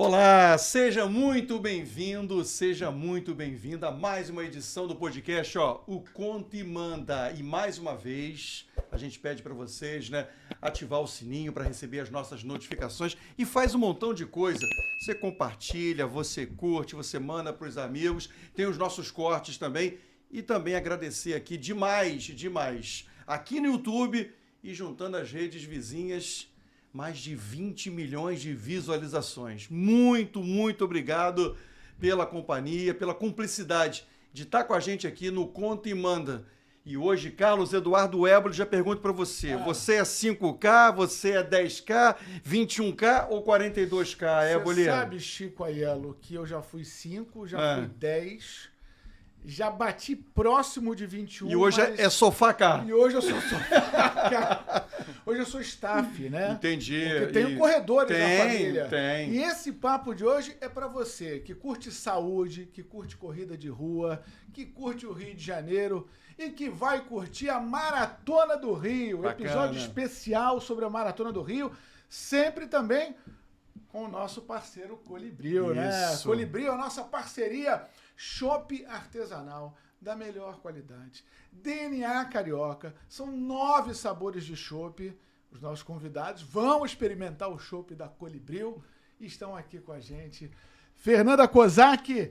Olá, seja muito bem-vindo, seja muito bem-vinda a mais uma edição do podcast, o Conta e Manda. E mais uma vez, a gente pede para vocês, ativar o sininho para receber as nossas notificações e faz um montão de coisa. Você compartilha, você curte, você manda para os amigos, tem os nossos cortes também. E também agradecer aqui demais, aqui no YouTube e juntando as redes vizinhas, mais de 20 milhões de visualizações. Muito obrigado pela companhia, pela cumplicidade de estar com a gente aqui no Conta e Manda. E hoje, Carlos Eduardo Éboli, já pergunto para você, você é 5K, você é 10K, 21K ou 42K, Éboli? Você sabe, Chico Aiello, que eu já fui 5, já fui 10... Já bati próximo de 21. E hoje é sofá-cá. E hoje eu sou sofá-cá. Hoje eu sou staff, né? Entendi. Porque tenho corredores na família. Tem. E esse papo de hoje é pra você que curte saúde, que curte corrida de rua, que curte o Rio de Janeiro e que vai curtir a Maratona do Rio. Bacana. Episódio especial sobre a Maratona do Rio. Sempre também com o nosso parceiro Colibril, né? Colibril, a nossa parceria chopp artesanal da melhor qualidade. DNA Carioca, são 9 sabores de chopp. Os nossos convidados vão experimentar o chopp da Colibril e estão aqui com a gente. Fernanda Kozak,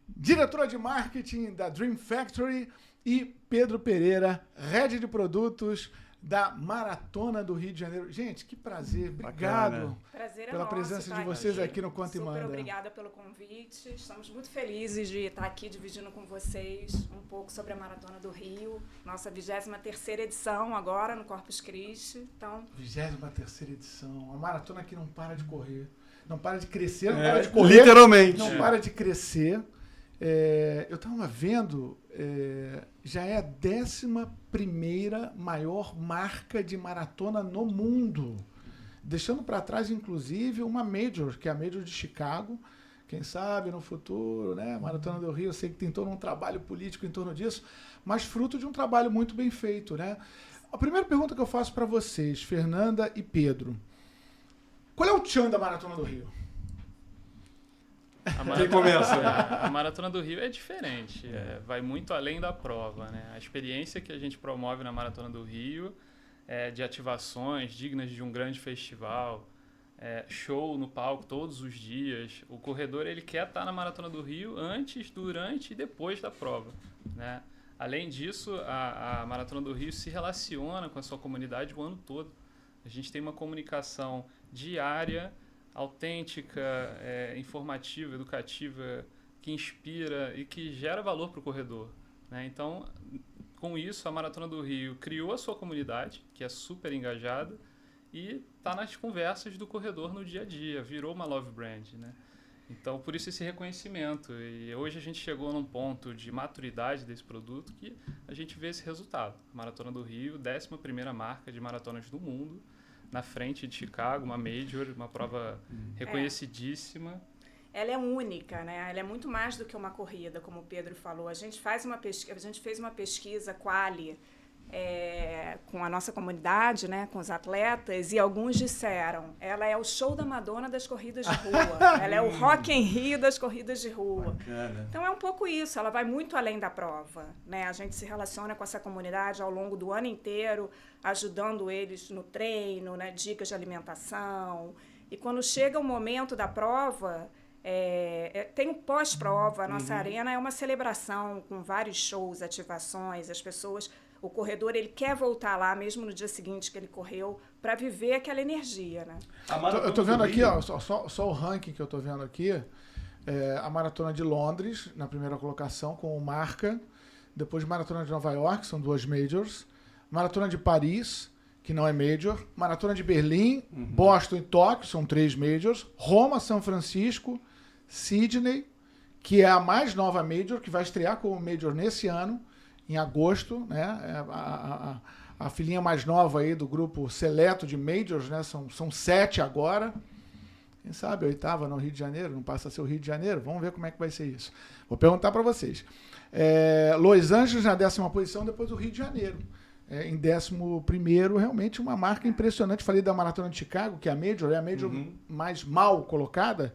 diretora de marketing da Dream Factory, e Pedro Pereira, head de produtos da Maratona do Rio de Janeiro. Gente, que prazer. Obrigado pela presença de vocês aqui no Conta e Manda. Super obrigada pelo convite. Estamos muito felizes de estar aqui dividindo com vocês um pouco sobre a Maratona do Rio. Nossa 23ª edição agora no Corpus Christi. Então, 23ª edição. Uma maratona que não para de correr. Não para de crescer, não para de correr. Literalmente. Não para de crescer. Eu estava vendo, já é a 11ª maior marca de maratona no mundo. Deixando para trás, inclusive, uma Major, que é a Major de Chicago. Quem sabe no futuro, né? Maratona do Rio, eu sei que tem todo um trabalho político em torno disso, mas fruto de um trabalho muito bem feito, né? A primeira pergunta que eu faço para vocês, Fernanda e Pedro. Qual é o tchan da Maratona do Rio? A Maratona do Rio é diferente, vai muito além da prova, né? A experiência que a gente promove na Maratona do Rio é de ativações dignas de um grande festival, show no palco todos os dias. O corredor ele quer estar na Maratona do Rio antes, durante e depois da prova, né? Além disso, a Maratona do Rio se relaciona com a sua comunidade o ano todo. A gente tem uma comunicação diária, autêntica, informativa, educativa, que inspira e que gera valor para o corredor, né? Então, com isso, a Maratona do Rio criou a sua comunidade, que é super engajada, e está nas conversas do corredor no dia a dia, virou uma love brand, né? Então, por isso esse reconhecimento. E hoje a gente chegou num ponto de maturidade desse produto que a gente vê esse resultado. A Maratona do Rio, 11ª marca de maratonas do mundo, na frente de Chicago, uma Major, uma prova reconhecidíssima. ela é única, né? Ela é muito mais do que uma corrida, como o Pedro falou. A gente fez uma pesquisa quali com a nossa comunidade, né, com os atletas, e alguns disseram, ela é o show da Madonna das corridas de rua, ela é o Rock in Rio das corridas de rua. Bacana. Então é um pouco isso, ela vai muito além da prova, né? A gente se relaciona com essa comunidade ao longo do ano inteiro, ajudando eles no treino, né, dicas de alimentação, e quando chega o momento da prova, tem o pós-prova, a nossa arena é uma celebração com vários shows, ativações, as pessoas... O corredor, ele quer voltar lá, mesmo no dia seguinte que ele correu, para viver aquela energia, né? Eu tô vendo aqui, ó, só o ranking que eu tô vendo aqui. A Maratona de Londres, na primeira colocação, com o Marca. Depois Maratona de Nova York, são 2 majors. Maratona de Paris, que não é major. Maratona de Berlim, Boston e Tóquio, são 3 majors. Roma, São Francisco, Sydney, que é a mais nova major, que vai estrear como major nesse ano, em agosto, né? A filhinha mais nova aí do grupo seleto de majors, né? São 7 agora. Quem sabe a 8ª no Rio de Janeiro, não passa a ser o Rio de Janeiro. Vamos ver como é que vai ser isso. Vou perguntar para vocês. Los Angeles na 10ª posição, depois o Rio de Janeiro. Em 11º, realmente uma marca impressionante. Falei da Maratona de Chicago, que é a major mais mal colocada,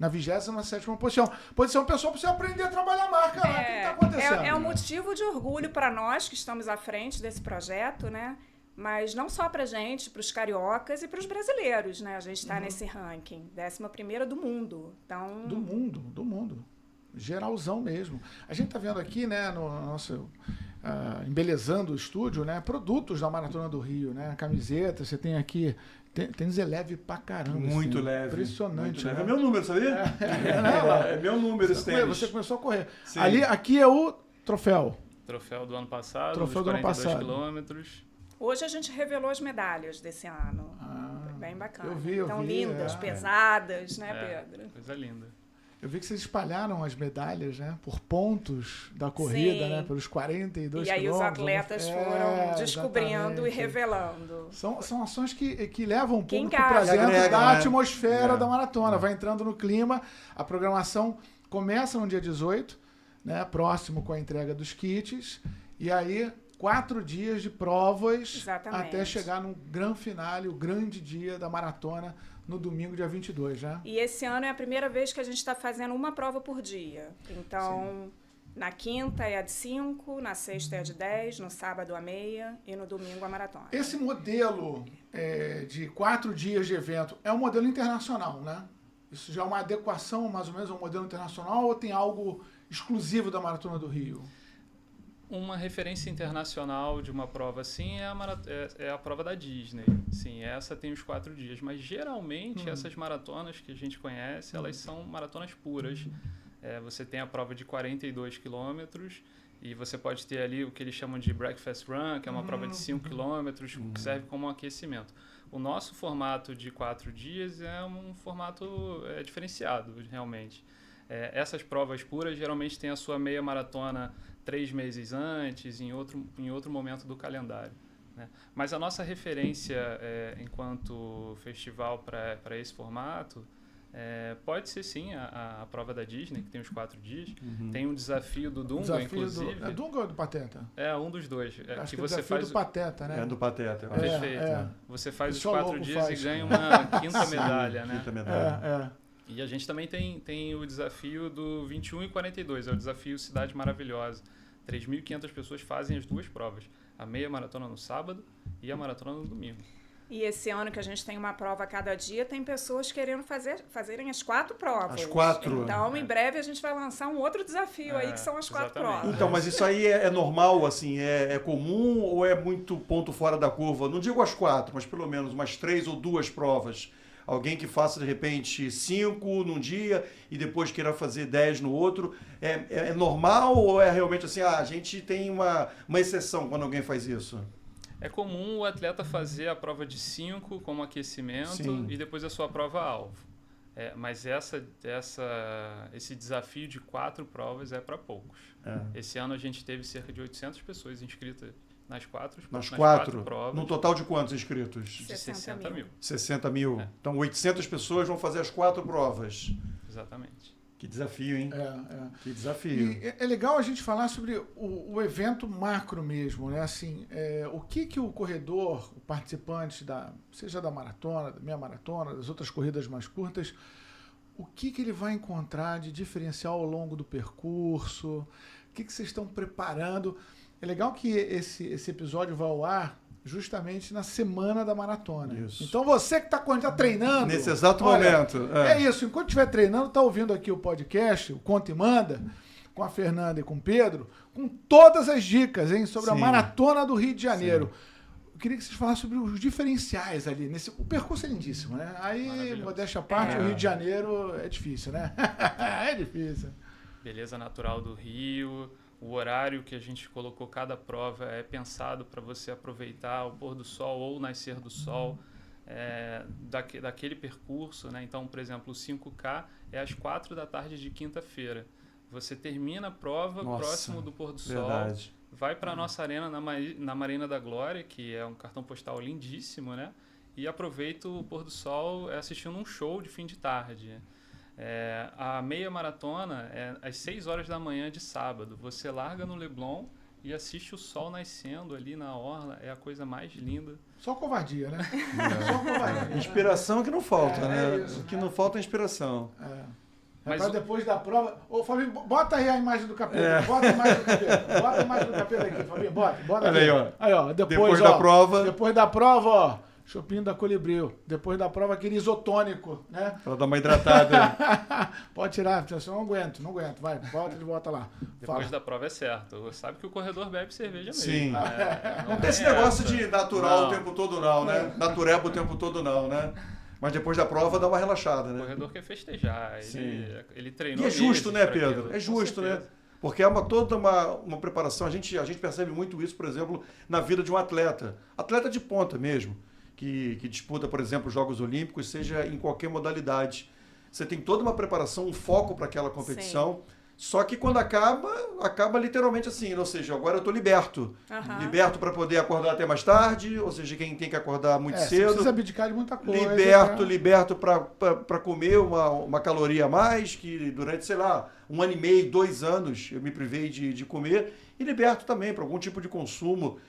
na 27ª posição. Posição pessoal para você aprender a trabalhar a marca lá. O que está acontecendo? É um motivo de orgulho para nós que estamos à frente desse projeto, né? Mas não só para a gente, para os cariocas e para os brasileiros, né? A gente está nesse ranking, 11ª do mundo. Então... Do mundo. Geralzão mesmo. A gente está vendo aqui, né, no nosso... embelezando o estúdio, né? Produtos da Maratona do Rio, né? Camiseta, você tem aqui... Tênis é leve pra caramba. Muito assim, leve. Impressionante. Muito leve. Né? É meu número, sabia? É meu número esse tênis. Você começou a correr. Sim. Aqui é o troféu. Troféu do ano passado, Troféu dos do ano 42 passado. quilômetros. Hoje a gente revelou as medalhas desse ano. Foi bem bacana. Eu Tão vi, lindas, pesadas, né, Pedro? Coisa linda. Eu vi que vocês espalharam as medalhas, né? Por pontos da corrida, Sim. né? Pelos 42 E aí os quilômetros. atletas foram descobrindo exatamente. e revelando. São ações que levam o Que público para engaja. dentro Agrega, da né? atmosfera da maratona. Vai entrando no clima. A programação começa no dia 18, né? Próximo com a entrega dos kits. E aí, 4 dias de provas. Exatamente. Até chegar no grande finale, o grande dia da maratona, no domingo, dia 22, né? E esse ano é a primeira vez que a gente está fazendo uma prova por dia. Então, na quinta é a de 5, na sexta é a de 10, no sábado a meia e no domingo a maratona. Esse modelo de 4 dias de evento é um modelo internacional, né? Isso já é uma adequação, mais ou menos, a um modelo internacional ou tem algo exclusivo da Maratona do Rio? Uma referência internacional de uma prova assim é a prova da Disney. Sim, essa tem os 4 dias. Mas geralmente essas maratonas que a gente conhece, elas são maratonas puras. Você tem a prova de 42 quilômetros e você pode ter ali o que eles chamam de Breakfast Run, que é uma prova de 5 quilômetros, que serve como um aquecimento. O nosso formato de 4 dias é um formato diferenciado, realmente. Essas provas puras geralmente têm a sua meia maratona 3 meses antes, em outro momento do calendário, né? Mas a nossa referência enquanto festival para esse formato pode ser sim a prova da Disney, que tem os 4 dias. Tem um desafio do Dunga, inclusive. É Dunga ou do Pateta? É um dos dois. Acho que você o desafio faz do Pateta, né? É do Pateta. Eu acho. Perfeito. Você faz os Só 4 louco dias faz. e ganha uma quinta medalha, né? Quinta medalha. E a gente também tem o desafio do 21 e 42, é o desafio Cidade Maravilhosa. 3.500 pessoas fazem as duas provas, a meia maratona no sábado e a maratona no domingo. E esse ano que a gente tem uma prova a cada dia, tem pessoas querendo fazerem as 4 provas. As 4. Então, em breve, a gente vai lançar um outro desafio aí, que são as 4 exatamente. provas. Então, mas isso aí é normal, assim, é comum ou é muito ponto fora da curva? Não digo as 4, mas pelo menos umas 3 ou 2 provas. Alguém que faça, de repente, 5 num dia e depois queira fazer 10 no outro. É normal ou é realmente assim, a gente tem uma exceção quando alguém faz isso? É comum o atleta fazer a prova de 5 como aquecimento. Sim. E depois a sua prova-alvo. Mas esse desafio de 4 provas é para poucos. Esse ano a gente teve cerca de 800 pessoas inscritas nas quatro provas. No total de quantos inscritos? De 60 mil. 60 mil. Então, 800 pessoas vão fazer as 4 provas. Exatamente. Que desafio, hein? Que desafio. E é legal a gente falar sobre o evento macro mesmo, né? Assim, o que o corredor, o participante, seja da maratona, da meia maratona, das outras corridas mais curtas, o que ele vai encontrar de diferencial ao longo do percurso? O que vocês estão preparando? É legal que esse episódio vai ao ar justamente na semana da maratona. Isso. Então você que está treinando... Nesse exato momento. É isso. Enquanto estiver treinando, está ouvindo aqui o podcast, o Conta e Manda, com a Fernanda e com o Pedro, com todas as dicas, hein, sobre a Maratona do Rio de Janeiro. Sim. Eu queria que vocês falassem sobre os diferenciais ali. O percurso é lindíssimo, né? Aí, modéstia à parte, o Rio de Janeiro é difícil, né? É difícil. Beleza natural do Rio... O horário que a gente colocou cada prova é pensado para você aproveitar o pôr do sol ou o nascer do sol daquele percurso, né? Então, por exemplo, o 5K é às 4 da tarde de quinta-feira. Você termina a prova próximo do pôr do sol, vai para a nossa arena na Marina da Glória, que é um cartão postal lindíssimo, né? E aproveita o pôr do sol assistindo um show de fim de tarde. A meia maratona é às 6 horas da manhã de sábado. Você larga no Leblon e assiste o sol nascendo ali na orla. É a coisa mais linda. Só covardia, né? Só covardia. Inspiração que não falta, né? O que não falta é inspiração. Mas depois da prova... Ô, Fabinho, bota aí a imagem do capeta. Bota a imagem do capeta. Bota a imagem do capeta aqui, Fabinho. Bota Olha aqui. aí, ó. Depois da prova... Depois da prova, ó. Chopinho da Colibril. Depois da prova, aquele isotônico, né? Pra dar uma hidratada. Pode tirar, eu não aguento. Vai, volta lá. Depois da prova é certo. Sabe que o corredor bebe cerveja mesmo. Sim. Não Não tem esse negócio de natural o tempo todo não, né? Natureba o tempo todo não, né? Mas depois da prova dá uma relaxada, né? O corredor quer festejar. Ele treinou. E é justo, né, Pedro? Aquilo, É justo, né? Porque é toda uma preparação. A gente percebe muito isso, por exemplo, na vida de um atleta. Atleta de ponta mesmo, que disputa, por exemplo, os Jogos Olímpicos, seja em qualquer modalidade. Você tem toda uma preparação, um foco para aquela competição. Sim. Só que quando acaba literalmente assim, ou seja, agora eu estou liberto. Uhum. Liberto para poder acordar até mais tarde, ou seja, quem tem que acordar muito cedo. Você precisa abdicar de muita coisa. Liberto para comer uma caloria a mais, que durante, sei lá, 1 ano e meio, 2 anos eu me privei de comer. E liberto também para algum tipo de consumo,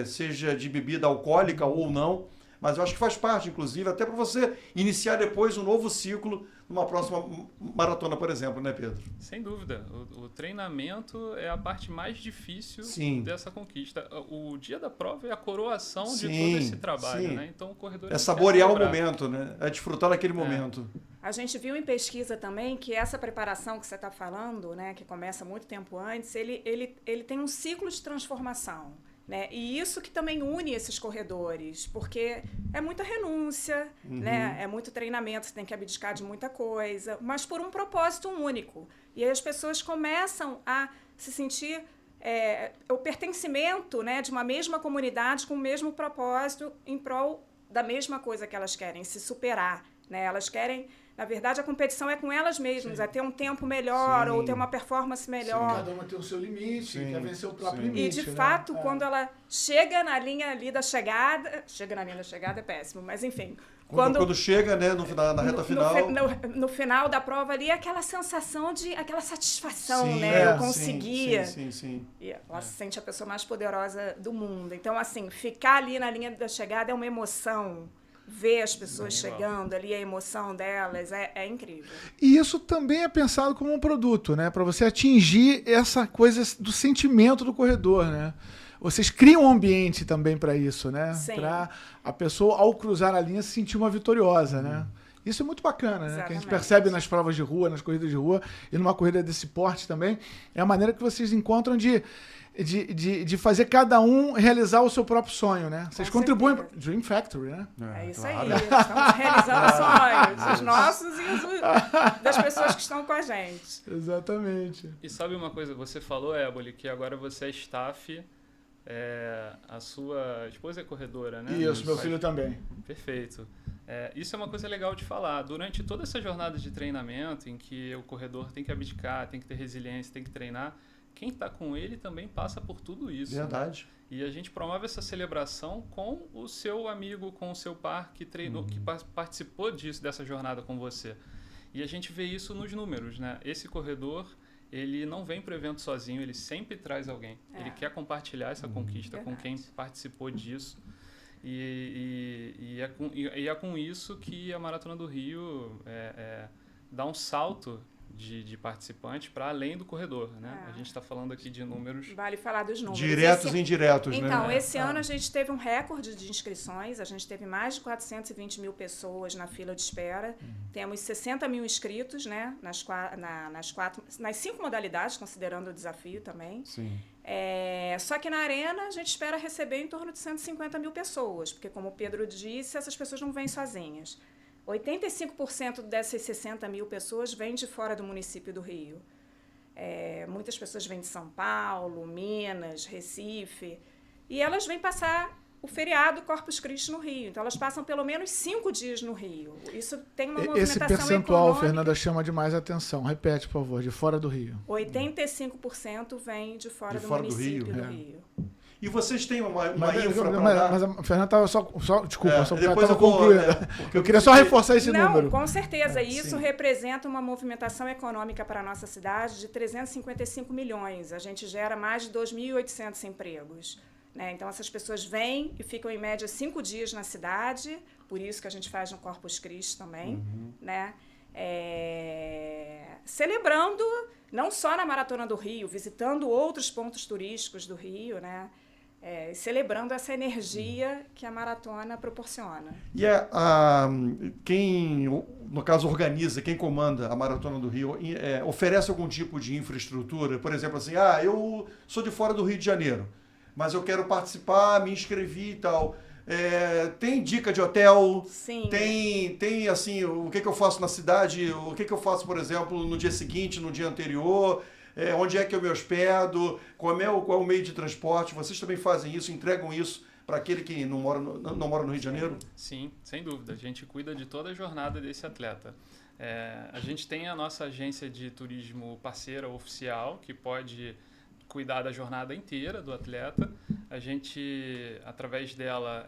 seja de bebida alcoólica ou não. Mas eu acho que faz parte, inclusive, até para você iniciar depois um novo ciclo numa próxima maratona, por exemplo, né, Pedro? Sem dúvida. O treinamento é a parte mais difícil dessa conquista. O dia da prova é a coroação de todo esse trabalho, né? Então o corredor... É saborear o momento, né? É desfrutar daquele momento. A gente viu em pesquisa também que essa preparação que você está falando, né, que começa muito tempo antes, ele tem um ciclo de transformação. Né? E isso que também une esses corredores, porque é muita renúncia, né? É muito treinamento, você tem que abdicar de muita coisa, mas por um propósito único. E aí as pessoas começam a se sentir o pertencimento, né, de uma mesma comunidade com o mesmo propósito em prol da mesma coisa que elas querem, se superar. Né? Elas querem... Na verdade, a competição é com elas mesmas, é ter um tempo melhor ou ter uma performance melhor. Cada uma tem o seu limite, quer vencer o próprio limite. E, de fato, quando ela chega na linha ali da chegada... Chega na linha da chegada é péssimo, mas enfim... Quando chega, né, na reta final... No final da prova ali, aquela sensação de... Aquela satisfação, né? Eu conseguia. Sim. E ela se sente a pessoa mais poderosa do mundo. Então, assim, ficar ali na linha da chegada é uma emoção... Ver as pessoas chegando ali, a emoção delas, é incrível. E isso também é pensado como um produto, né? Para você atingir essa coisa do sentimento do corredor, né? Vocês criam um ambiente também para isso, né? Para a pessoa, ao cruzar a linha, se sentir uma vitoriosa, né? Isso é muito bacana, né? Que a gente percebe nas provas de rua, nas corridas de rua, e numa corrida desse porte também, é a maneira que vocês encontram de fazer cada um realizar o seu próprio sonho, né? Vocês contribuem para Dream Factory, né? É isso aí. Estamos realizando sonhos, os nossos e os das pessoas que estão com a gente. Exatamente. E sabe uma coisa, você falou, Éboli, que agora você é staff, a sua esposa é corredora, né? Isso, meu filho também. Perfeito. Isso é uma coisa legal de falar. Durante toda essa jornada de treinamento, em que o corredor tem que abdicar, tem que ter resiliência, tem que treinar, quem está com ele também passa por tudo isso. Verdade. Né? E a gente promove essa celebração com o seu amigo, com o seu par que treinou, que participou dessa jornada com você. E a gente vê isso nos números, né? Esse corredor, ele não vem para o evento sozinho, ele sempre traz alguém. Ele quer compartilhar essa conquista com quem participou disso. E é com isso que a Maratona do Rio dá um salto de participantes para além do corredor, né? A gente está falando aqui de números... Vale falar dos números. Diretos e indiretos, né? Então, esse ano a gente teve um recorde de inscrições, a gente teve mais de 420 mil pessoas na fila de espera, temos 60 mil inscritos, né? Nas 5 modalidades, considerando o desafio também. Sim. Só que na arena a gente espera receber em torno de 150 mil pessoas, porque como o Pedro disse, essas pessoas não vêm sozinhas. 85% dessas 60 mil pessoas vêm de fora do município do Rio. Muitas pessoas vêm de São Paulo, Minas, Recife, e elas vêm passar o feriado Corpus Christi no Rio. Então, elas passam pelo menos 5 dias no Rio. Isso tem uma movimentação econômica. Esse percentual, econômica. Fernanda, chama demais a atenção. Repete, por favor, de fora do Rio. 85% vem de fora do município do Rio. E vocês têm uma infra para dar? Mas a Fernanda estava só desculpa, só depois eu concluindo. Eu queria só reforçar esse número. Com certeza. Isso representa uma movimentação econômica para a nossa cidade de 355 milhões. A gente gera mais de 2.800 empregos. Né? Então, essas pessoas vêm e ficam, em média, 5 dias na cidade. Por isso que a gente faz no Corpus Christi também. Né? celebrando não só na Maratona do Rio, visitando outros pontos turísticos do Rio, né? Celebrando essa energia que a maratona proporciona. E quem, no caso, organiza, quem comanda a Maratona do Rio, oferece algum tipo de infraestrutura? Por exemplo, assim, eu sou de fora do Rio de Janeiro, mas eu quero participar, me inscrevi e tal. Tem dica de hotel? Sim. Tem assim, o que eu faço na cidade? O que eu faço, por exemplo, no dia seguinte, no dia anterior? Onde é que eu me hospedo? Qual é o meio de transporte? Vocês também fazem isso, entregam isso para aquele que não mora no Rio de Janeiro? Sim, sem dúvida. A gente cuida de toda a jornada desse atleta. A gente tem a nossa agência de turismo parceira oficial, que pode cuidar da jornada inteira do atleta. A gente, através dela,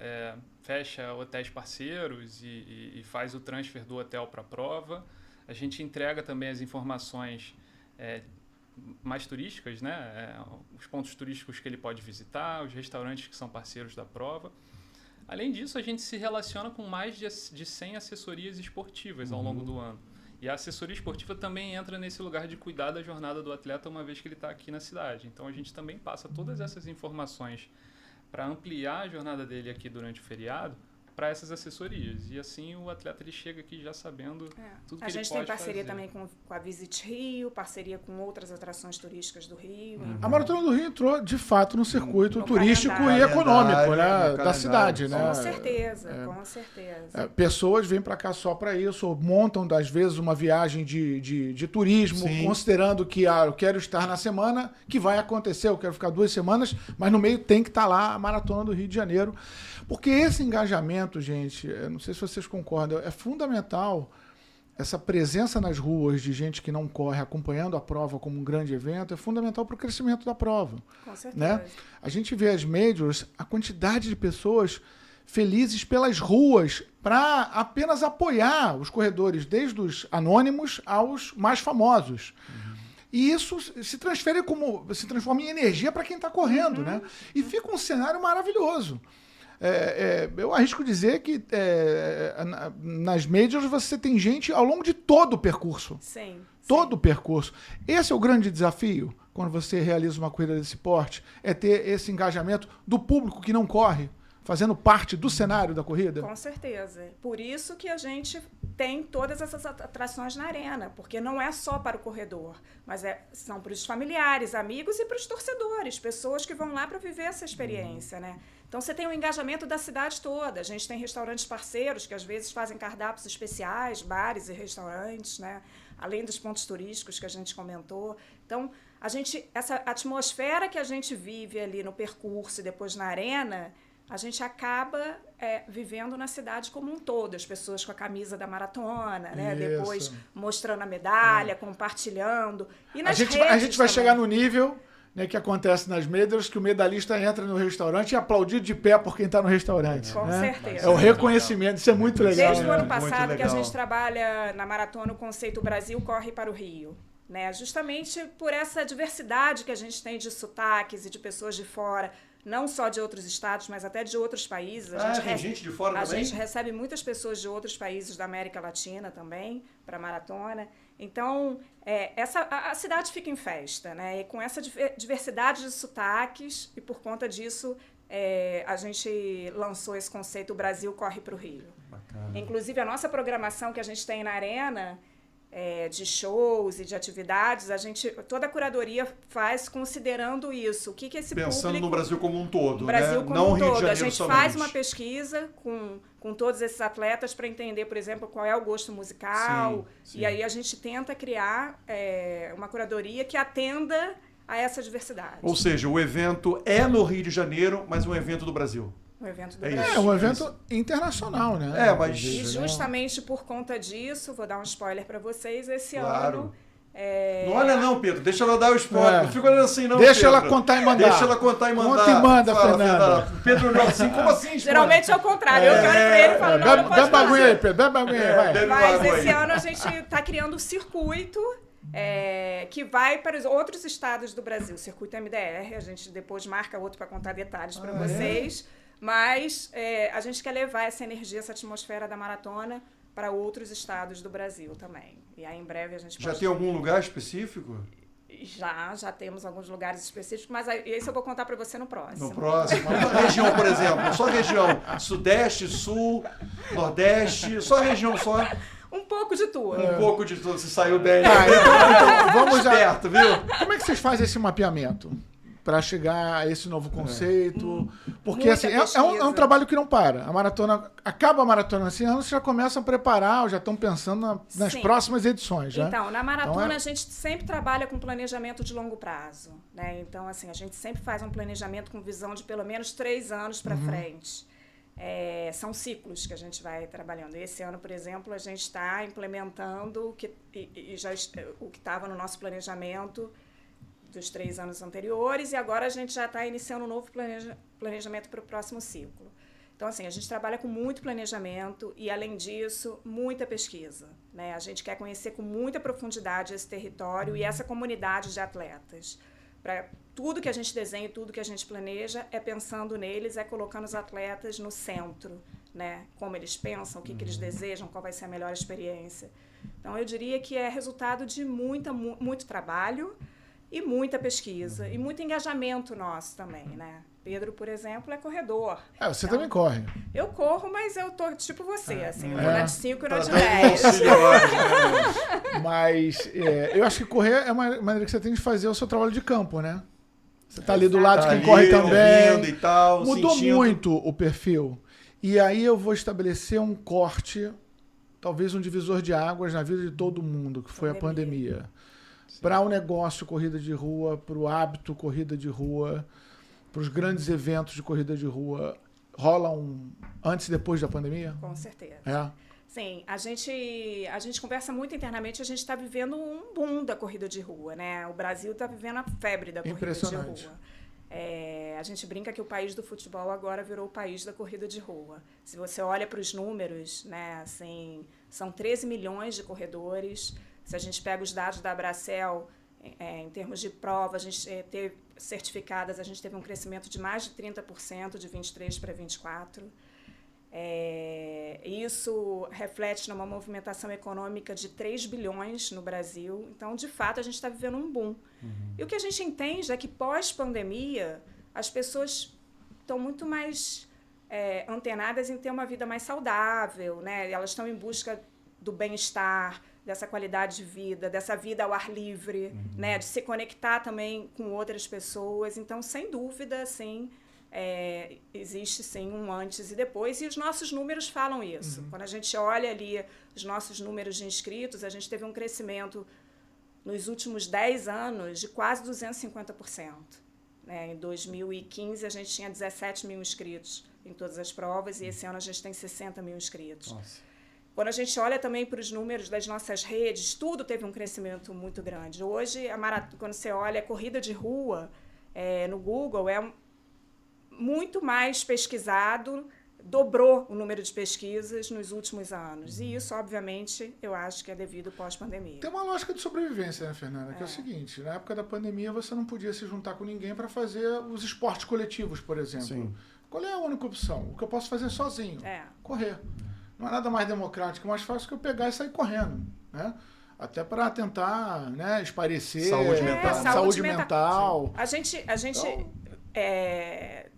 fecha hotéis parceiros e faz o transfer do hotel para a prova. A gente entrega também as informações mais turísticas, né? Os pontos turísticos que ele pode visitar, os restaurantes que são parceiros da prova. Além disso, a gente se relaciona com mais de 100 assessorias esportivas ao longo do ano. E a assessoria esportiva também entra nesse lugar de cuidar da jornada do atleta uma vez que ele está aqui na cidade. Então, a gente também passa todas essas informações para ampliar a jornada dele aqui durante o feriado para essas assessorias. E assim o atleta ele chega aqui já sabendo tudo que ele pode fazer. A gente tem parceria também com a Visit Rio, parceria com outras atrações turísticas do Rio. A Maratona do Rio entrou, de fato, no circuito no turístico calendário. e econômico, No da cidade. Né? Com certeza, com certeza. Pessoas vêm para cá só para isso, ou montam, às vezes, uma viagem de turismo, Sim. considerando que eu quero estar na semana, que vai acontecer, eu quero ficar 2 semanas, mas no meio tem que estar lá a Maratona do Rio de Janeiro. Porque esse engajamento, gente, eu não sei se vocês concordam, é fundamental essa presença nas ruas de gente que não corre, acompanhando a prova como um grande evento, é fundamental para o crescimento da prova. Com certeza. Né? A gente vê as majors, a quantidade de pessoas felizes pelas ruas para apenas apoiar os corredores, desde os anônimos aos mais famosos. E isso se transforma em energia para quem está correndo, né? E fica um cenário maravilhoso. Eu arrisco dizer que nas majors você tem gente ao longo de todo o percurso. Sim. Todo o percurso. Esse é o grande desafio quando você realiza uma corrida desse porte, é ter esse engajamento do público que não corre, fazendo parte do cenário da corrida? Com certeza. Por isso que a gente tem todas essas atrações na arena, porque não é só para o corredor, mas são para os familiares, amigos e para os torcedores, pessoas que vão lá para viver essa experiência, né? Então você tem o engajamento da cidade toda. A gente tem restaurantes parceiros que às vezes fazem cardápios especiais, bares e restaurantes, né? Além dos pontos turísticos que a gente comentou. Então, essa atmosfera que a gente vive ali no percurso e depois na arena, a gente acaba vivendo na cidade como um todo. As pessoas com a camisa da maratona, né? Depois mostrando a medalha, compartilhando. E nas redes a gente vai também chegar no nível, né, que acontece nas majors, que o medalhista entra no restaurante e é aplaudido de pé por quem está no restaurante. Com né? certeza. É o reconhecimento, isso é muito legal. Desde o ano Muito passado que a legal. gente trabalha na maratona, o conceito Brasil corre para o Rio. Né? Justamente por essa diversidade que a gente tem de sotaques e de pessoas de fora, não só de outros estados, mas até de outros países. Tem gente de fora também? A gente recebe muitas pessoas de outros países da América Latina também, para a maratona. Então, a cidade fica em festa, né? E com essa diversidade de sotaques, e por conta disso, a gente lançou esse conceito, o Brasil corre para o Rio. Bacana. Inclusive, a nossa programação que a gente tem na arena, de shows e de atividades, toda a curadoria faz considerando isso. O que esse Pensando público... no Brasil como um todo, no Brasil né? como Não um Rio de todo. Janeiro A gente somente. faz uma pesquisa com todos esses atletas para entender, por exemplo, qual é o gosto musical. Sim. E aí a gente tenta criar uma curadoria que atenda a essa diversidade. Ou seja, o evento é no Rio de Janeiro, mas um evento do Brasil. Um evento do É Brasil. isso. É um evento internacional, né? Mas... E justamente por conta disso, vou dar um spoiler para vocês, esse Claro. ano... Não olha não, Pedro. Deixa ela dar o spoiler. Não fica olhando assim, não, Deixa Pedro. ela contar e mandar. Deixa ela contar e mandar. Conta e manda, Fala, Fernanda. Pedro, não, assim, como assim? Geralmente é o contrário. Eu que olho para ele e falo, não pode Bebe bagulho aí, falar. Pedro. Bebe bagulho aí, vai. Bebe Mas água esse aí. ano a gente está criando um circuito que vai para os outros estados do Brasil. O circuito MDR, a gente depois marca outro para contar detalhes para vocês. Mas a gente quer levar essa energia, essa atmosfera da maratona para outros estados do Brasil também. E aí, em breve, a gente Já pode... tem algum lugar específico? Já temos alguns lugares específicos, mas esse eu vou contar para você no próximo. No próximo. Uma região, por exemplo, só região Sudeste, Sul, Nordeste, só região só. Um pouco de tudo. Um pouco de tudo, você saiu bem. Então, vamos Esperto, viu? Como é que vocês fazem esse mapeamento para chegar a esse novo conceito? Porque Muita assim, é pesquisa. um trabalho que não para. A maratona, acaba a maratona esse ano, vocês já começam a preparar, já estão pensando nas Sim. próximas edições, né? Então, na maratona Então, a gente sempre trabalha com planejamento de longo prazo, né? Então, assim, a gente sempre faz um planejamento com visão de pelo menos 3 anos para frente. São ciclos que a gente vai trabalhando. Esse ano, por exemplo, a gente está implementando o que estava no nosso planejamento dos 3 anos anteriores, e agora a gente já está iniciando um novo planejamento para o próximo ciclo. Então, assim, a gente trabalha com muito planejamento e, além disso, muita pesquisa, né? A gente quer conhecer com muita profundidade esse território e essa comunidade de atletas. Para tudo que a gente desenha, tudo que a gente planeja, é pensando neles, é colocando os atletas no centro, né? Como eles pensam, o que eles desejam, qual vai ser a melhor experiência. Então, eu diria que é resultado de muito trabalho e muita pesquisa e muito engajamento nosso também, né? Pedro, por exemplo, é corredor. Você também corre. Eu corro, mas eu tô tipo você, assim, eu vou É. na de 5 e na Tá de dando 10. conselho agora, né? Mas eu acho que correr é uma maneira que você tem de fazer o seu trabalho de campo, né? Você tá ali do lado de Tá quem ali, corre também. ouvindo e tal, Mudou sentindo. muito o perfil. E aí eu vou estabelecer um corte, talvez um divisor de águas na vida de todo mundo, que foi a pandemia. Para o negócio corrida de rua, para o hábito corrida de rua, para os grandes eventos de corrida de rua, rola um antes e depois da pandemia? Com certeza. É. Sim, a gente conversa muito internamente, a gente está vivendo um boom da corrida de rua, né? O Brasil está vivendo a febre da corrida de Impressionante. rua. A gente brinca que o país do futebol agora virou o país da corrida de rua. Se você olha para os números, né, assim, são 13 milhões de corredores. Se a gente pega os dados da Abracel, em termos de prova, a gente teve certificadas, a gente teve um crescimento de mais de 30%, de 23 para 24. Isso reflete numa movimentação econômica de 3 bilhões no Brasil. Então, de fato, a gente está vivendo um boom. E o que a gente entende é que, pós-pandemia, as pessoas estão muito mais antenadas em ter uma vida mais saudável, né? Elas estão em busca do bem-estar, dessa qualidade de vida, dessa vida ao ar livre, né? De se conectar também com outras pessoas. Então, sem dúvida, assim, existe sim um antes e depois, e os nossos números falam isso. Quando a gente olha ali os nossos números de inscritos, a gente teve um crescimento nos últimos 10 anos de quase 250%. Em 2015, a gente tinha 17 mil inscritos em todas as provas, e esse ano a gente tem 60 mil inscritos. Nossa. Quando a gente olha também para os números das nossas redes, tudo teve um crescimento muito grande. Hoje, quando você olha a corrida de rua no Google, é muito mais pesquisado, dobrou o número de pesquisas nos últimos anos. E isso, obviamente, eu acho que é devido pós-pandemia. Tem uma lógica de sobrevivência, né, Fernanda? Que é o seguinte, na época da pandemia você não podia se juntar com ninguém para fazer os esportes coletivos, por exemplo. Sim. Qual é a única opção? O que eu posso fazer sozinho? Correr. Não é nada mais democrático, mais fácil que eu pegar e sair correndo, né? Até para tentar, né, espairecer. Saúde mental. Saúde mental. A gente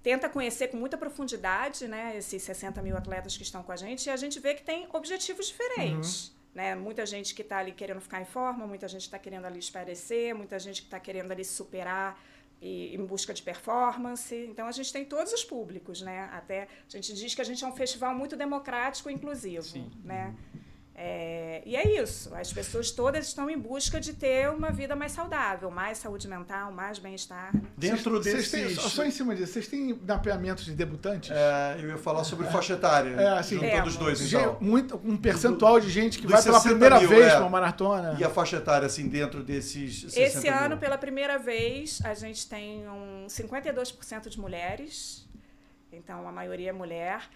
tenta conhecer com muita profundidade, né, esses 60 mil atletas que estão com a gente, e a gente vê que tem objetivos diferentes. Né? Muita gente que está ali querendo ficar em forma, muita gente está querendo ali espairecer, muita gente que está querendo ali se superar em busca de performance. Então, a gente tem todos os públicos, né? Até a gente diz que a gente é um festival muito democrático e inclusivo. Sim. Né? E é isso. As pessoas todas estão em busca de ter uma vida mais saudável, mais saúde mental, mais bem-estar. Dentro desses... Só em cima disso, vocês têm mapeamentos de debutantes? Eu ia falar sobre faixa etária. Assim, juntando os dois, então. Um percentual de gente que vai pela 60 primeira mil, vez para uma maratona. E a faixa etária, assim, dentro desses 60 Esse mil? ano, pela primeira vez, a gente tem 52% de mulheres. Então, a maioria é mulher.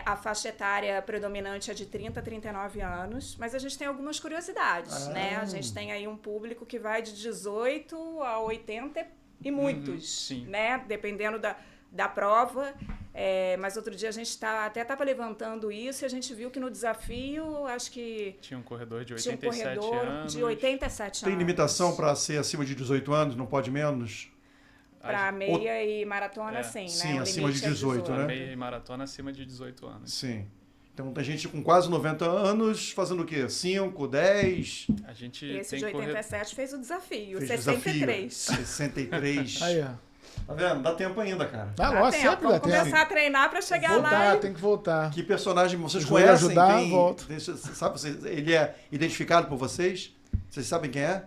A faixa etária predominante é de 30 a 39 anos, mas a gente tem algumas curiosidades, né? A gente tem aí um público que vai de 18 a 80 e muitos, né? Dependendo da prova. Mas outro dia a gente até estava levantando isso e a gente viu que no desafio, acho que... Tinha um corredor de tinha 87 um corredor anos. de 87 Tem anos. limitação para ser acima de 18 anos? Não pode menos? Para meia e maratona, sim, né? Sim, O acima de limite é 18, né? Meia e maratona acima de 18 anos. Sim. Então tem gente com quase 90 anos fazendo o quê? 5, 10? A gente Esse tem de 87 fez o desafio, Fez 63. desafio. 63. Aí, ó. Tá vendo? Dá tempo ainda, cara. Dá, Dá lógico, tempo, sempre vamos dá tempo. começar a treinar para chegar lá. Voltar, tem que voltar. Que personagem vocês Se o Júlio conhecem? ajudar, volto. Ele é identificado por vocês? Vocês sabem quem é?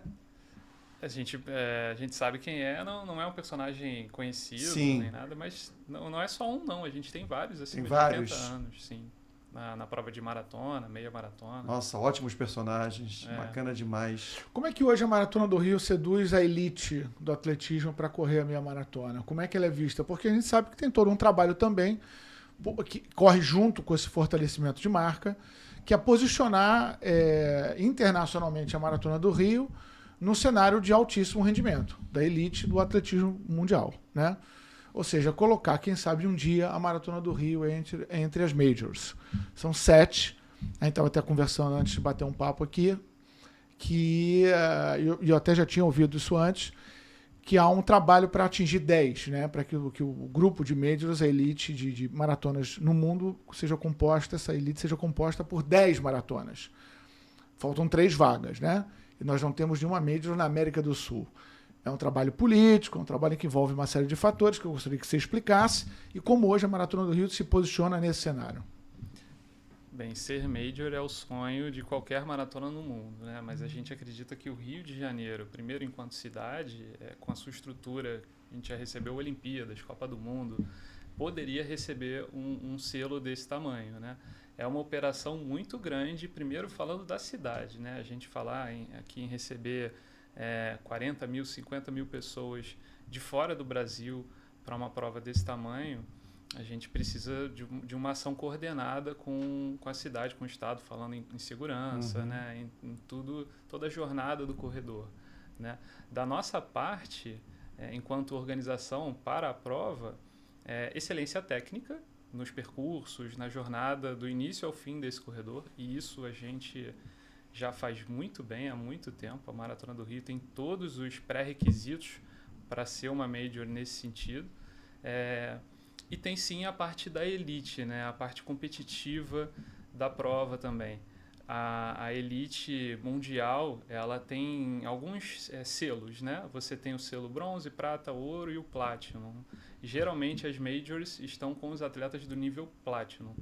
A gente sabe quem é, não é um personagem conhecido, Sim. nem nada, mas não é só um, não. A gente tem vários acima Tem de vários. 80 anos, sim. Na prova de maratona, meia maratona. Nossa, ótimos personagens. Bacana demais. Como é que hoje a Maratona do Rio seduz a elite do atletismo para correr a meia maratona? Como é que ela é vista? Porque a gente sabe que tem todo um trabalho também que corre junto com esse fortalecimento de marca, que é posicionar internacionalmente a Maratona do Rio no cenário de altíssimo rendimento, da elite do atletismo mundial, né? Ou seja, colocar, quem sabe, um dia a Maratona do Rio entre as majors. São 7. A gente estava até conversando antes de bater um papo aqui, que eu até já tinha ouvido isso antes, que há um trabalho para atingir 10, né? Para que o grupo de majors, a elite de maratonas no mundo, essa elite seja composta por 10 maratonas. Faltam 3 vagas, né? E nós não temos nenhuma major na América do Sul. É um trabalho político, é um trabalho que envolve uma série de fatores que eu gostaria que você explicasse e como hoje a Maratona do Rio se posiciona nesse cenário. Bem, ser major é o sonho de qualquer maratona no mundo, né? Mas a gente acredita que o Rio de Janeiro, primeiro enquanto cidade, com a sua estrutura, a gente já recebeu Olimpíadas, Copa do Mundo, poderia receber um selo desse tamanho, né? É uma operação muito grande, primeiro falando da cidade, né? A gente falar aqui em receber 40 mil, 50 mil pessoas de fora do Brasil para uma prova desse tamanho, a gente precisa de uma ação coordenada com a cidade, com o Estado, falando em segurança, né? em tudo, toda a jornada do corredor, né? Da nossa parte, enquanto organização para a prova, excelência técnica nos percursos, na jornada do início ao fim desse corredor, e isso a gente já faz muito bem há muito tempo. A Maratona do Rio tem todos os pré-requisitos para ser uma major nesse sentido. E tem sim a parte da elite, né? A parte competitiva da prova também. A elite mundial, ela tem alguns selos, né? Você tem o selo bronze, prata, ouro e o platinum. Geralmente as majors estão com os atletas do nível platinum.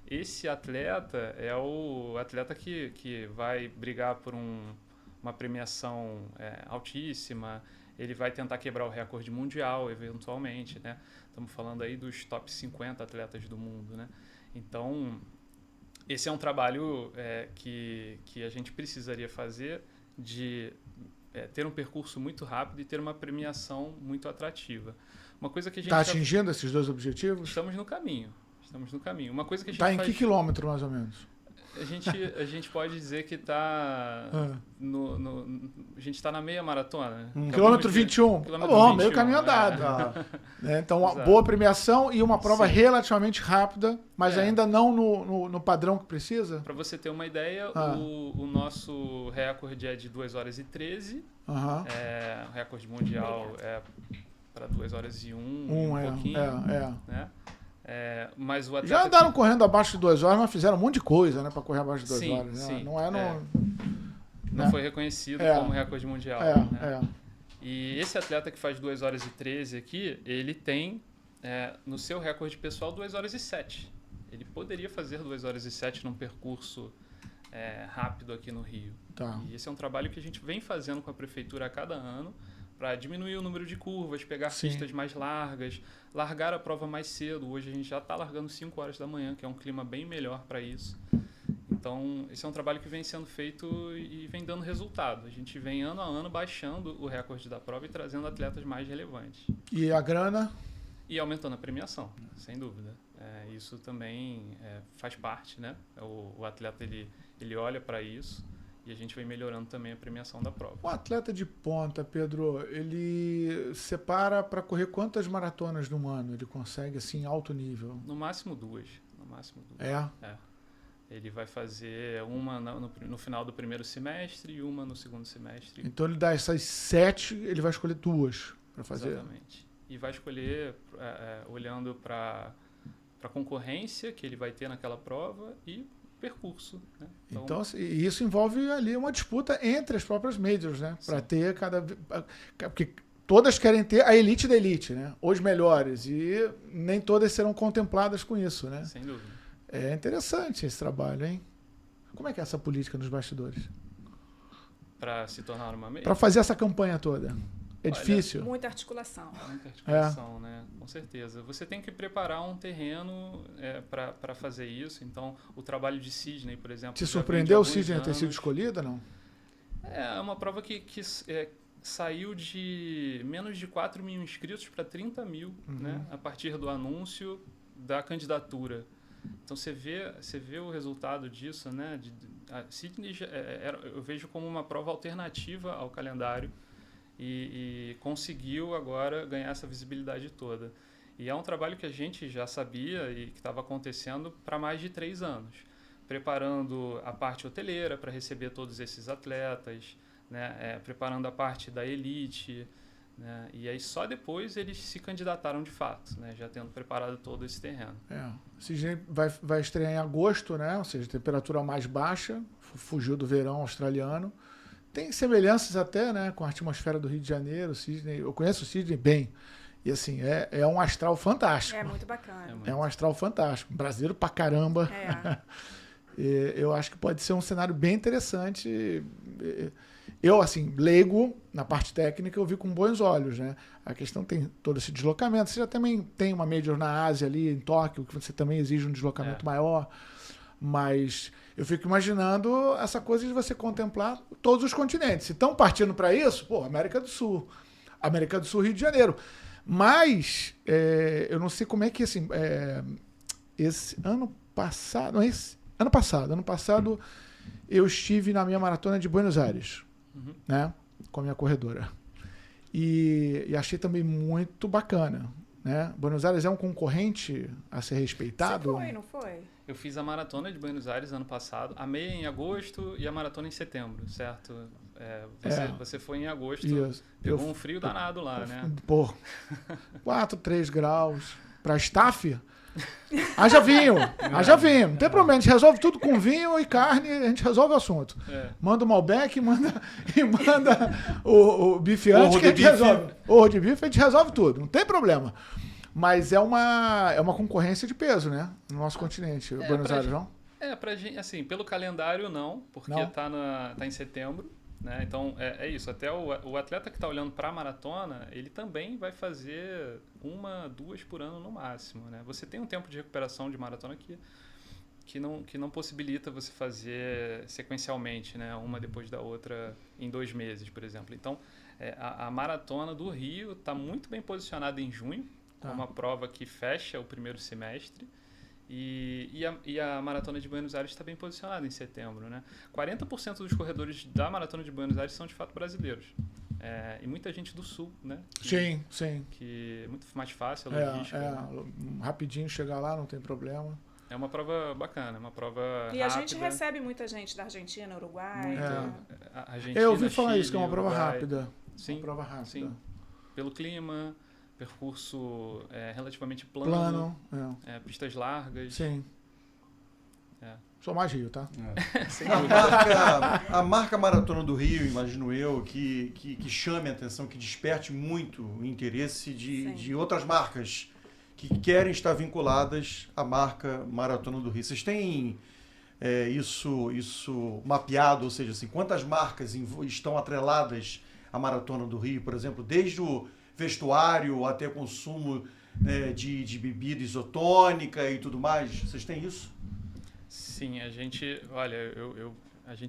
Esse atleta é o atleta que vai brigar por uma premiação altíssima, ele vai tentar quebrar o recorde mundial, eventualmente, né? Estamos falando aí dos top 50 atletas do mundo, né? Então, esse é um trabalho que a gente precisaria fazer de ter um percurso muito rápido e ter uma premiação muito atrativa. Uma coisa que a gente está atingindo esses dois objetivos? Estamos no caminho. Uma coisa que a gente está em que quilômetro, mais ou menos? A gente pode dizer que está a gente está na meia maratona. Quilômetro 21. Tá bom, meio caminho andado. Então, uma boa premiação e uma prova relativamente rápida, mas ainda não no padrão que precisa? Para você ter uma ideia, o nosso recorde é de 2 horas e 13. O recorde mundial é para 2 horas e 1 pouquinho. Né? Mas o já andaram correndo abaixo de 2 horas, mas fizeram um monte de coisa, né, para correr abaixo de 2 horas. Né? Sim. Não foi reconhecido como recorde mundial. E esse atleta que faz 2 horas e 13 aqui, ele tem no seu recorde pessoal 2 horas e 7. Ele poderia fazer 2 horas e 7 num percurso rápido aqui no Rio. E esse é um trabalho que a gente vem fazendo com a prefeitura a cada ano, para diminuir o número de curvas, pegar pistas mais largas, largar a prova mais cedo. Hoje a gente já está largando 5 horas da manhã, que é um clima bem melhor para isso. Então, esse é um trabalho que vem sendo feito e vem dando resultado. A gente vem ano a ano baixando o recorde da prova e trazendo atletas mais relevantes. E a grana? E aumentando a premiação, sem dúvida. Isso também faz parte, né? O atleta ele olha para isso E a gente vem melhorando também a premiação da prova. O atleta de ponta, Pedro, ele separa para correr quantas maratonas num ano? Ele consegue, assim, alto nível? No máximo 2. No máximo 2. É? Ele vai fazer uma no final do primeiro semestre e uma no segundo semestre. Então ele dá essas 7, ele vai escolher 2 para fazer? Exatamente. E vai escolher olhando para a concorrência que ele vai ter naquela prova e percurso. Né? Então, isso envolve ali uma disputa entre as próprias majors, né? Para ter porque todas querem ter a elite da elite, né? Os melhores. E nem todas serão contempladas com isso, né? Sem dúvida. É interessante esse trabalho, hein? Como é que é essa política nos bastidores? Para se tornar uma major? Para fazer essa campanha toda. É difícil? Muita articulação. Muita articulação, né? Com certeza. Você tem que preparar um terreno para fazer isso. Então, o trabalho de Sydney, por exemplo... Te surpreendeu o Sydney ter sido escolhida, não? É uma prova que saiu de menos de 4 mil inscritos para 30 mil, né? A partir do anúncio da candidatura. Então, você vê o resultado disso, né? A Sydney eu vejo como uma prova alternativa ao calendário. E conseguiu agora ganhar essa visibilidade toda. E é um trabalho que a gente já sabia e que estava acontecendo para mais de 3 anos, preparando a parte hoteleira para receber todos esses atletas, né? Preparando a parte da elite, né? E aí só depois eles se candidataram de fato, né? Já tendo preparado todo esse terreno. O Sydney vai estrear em agosto, né? Ou seja, temperatura mais baixa, fugiu do verão australiano. Tem semelhanças até, né, com a atmosfera do Rio de Janeiro, Sydney. Eu conheço o Sydney bem. E assim, é um astral fantástico. É muito bacana. É um astral fantástico. Brasileiro pra caramba. Eu acho que pode ser um cenário bem interessante. Eu, assim, leigo na parte técnica, eu vi com bons olhos, né? A questão tem todo esse deslocamento. Você já também tem uma major na Ásia ali, em Tóquio, que você também exige um deslocamento maior. Mas eu fico imaginando essa coisa de você contemplar todos os continentes. Se estão partindo para isso, América do Sul, Rio de Janeiro. Mas eu não sei como é que, assim, esse ano passado, ano passado eu estive na minha maratona de Buenos Aires, né, com a minha corredora. E achei também muito bacana. Né? Buenos Aires é um concorrente a ser respeitado? Você foi, não foi? Eu fiz a maratona de Buenos Aires ano passado, a meia em agosto e a maratona em setembro, certo? Você foi em agosto, pegou um frio danado lá, né? 3 graus. Para staff? Haja vinho, não tem problema, a gente resolve tudo com vinho e carne, a gente resolve o assunto. Manda o Malbec, manda o bife antes que a gente resolve. O de bife a gente resolve tudo, não tem problema. Mas é uma concorrência de peso, né? No nosso continente, Buenos Aires, não? Pra gente, assim, pelo calendário não, porque tá em setembro. Né? Então, é isso. Até o atleta que está olhando para a maratona, ele também vai fazer 1, 2 por ano no máximo. Né? Você tem um tempo de recuperação de maratona que não possibilita você fazer sequencialmente, né? Uma depois da outra em 2 meses, por exemplo. Então, a maratona do Rio está muito bem posicionada em junho, com uma prova que fecha o primeiro semestre. E a Maratona de Buenos Aires está bem posicionada em setembro. Né? 40% dos corredores da Maratona de Buenos Aires são de fato brasileiros. E muita gente do Sul, né? Sim. Que é muito mais fácil a logística. Né? Rapidinho chegar lá, não tem problema. É uma prova bacana, uma prova rápida. E rápida. a gente recebe muita gente da Argentina, Uruguai. Argentina, eu ouvi falar Chile, isso, que é uma prova Uruguai. rápida. Sim, uma prova rápida. Sim. Pelo clima, percurso relativamente plano. Pistas largas. Sim. Sou mais Rio, tá? Sem A marca Maratona do Rio, imagino eu, que chame a atenção, que desperte muito o interesse de outras marcas que querem estar vinculadas à marca Maratona do Rio. Vocês têm isso mapeado? Ou seja, assim, quantas marcas estão atreladas à Maratona do Rio, por exemplo, desde o vestuário até consumo de bebida isotônica e tudo mais? Vocês têm isso? Sim, a gente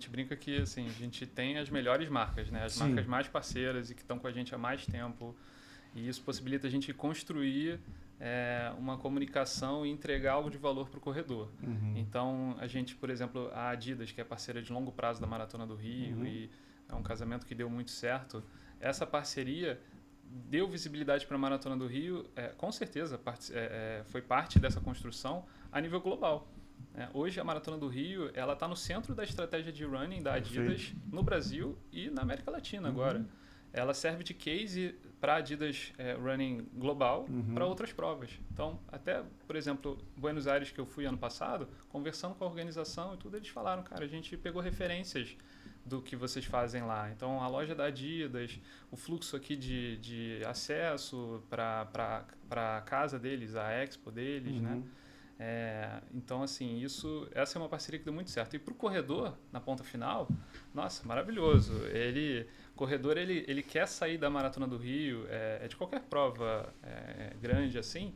brinca que assim, a gente tem as melhores marcas, né? As marcas mais parceiras e que estão com a gente há mais tempo. E isso possibilita a gente construir uma comunicação e entregar algo de valor para o corredor. Então, a gente, por exemplo, a Adidas, que é parceira de longo prazo da Maratona do Rio, e é um casamento que deu muito certo, essa parceria deu visibilidade para a Maratona do Rio, com certeza foi parte dessa construção a nível global. Hoje a Maratona do Rio ela está no centro da estratégia de running da Adidas no Brasil e na América Latina agora. Ela serve de case para a Adidas Running global para outras provas. Então, até, por exemplo, Buenos Aires, que eu fui ano passado, conversando com a organização e tudo, eles falaram, cara, a gente pegou referências do que vocês fazem lá. Então, a loja da Adidas, o fluxo aqui de acesso para a casa deles, a expo deles, né? Então, assim, essa é uma parceria que deu muito certo. E para o corredor, na ponta final, nossa, maravilhoso. O corredor, ele quer sair da Maratona do Rio, de qualquer prova grande assim,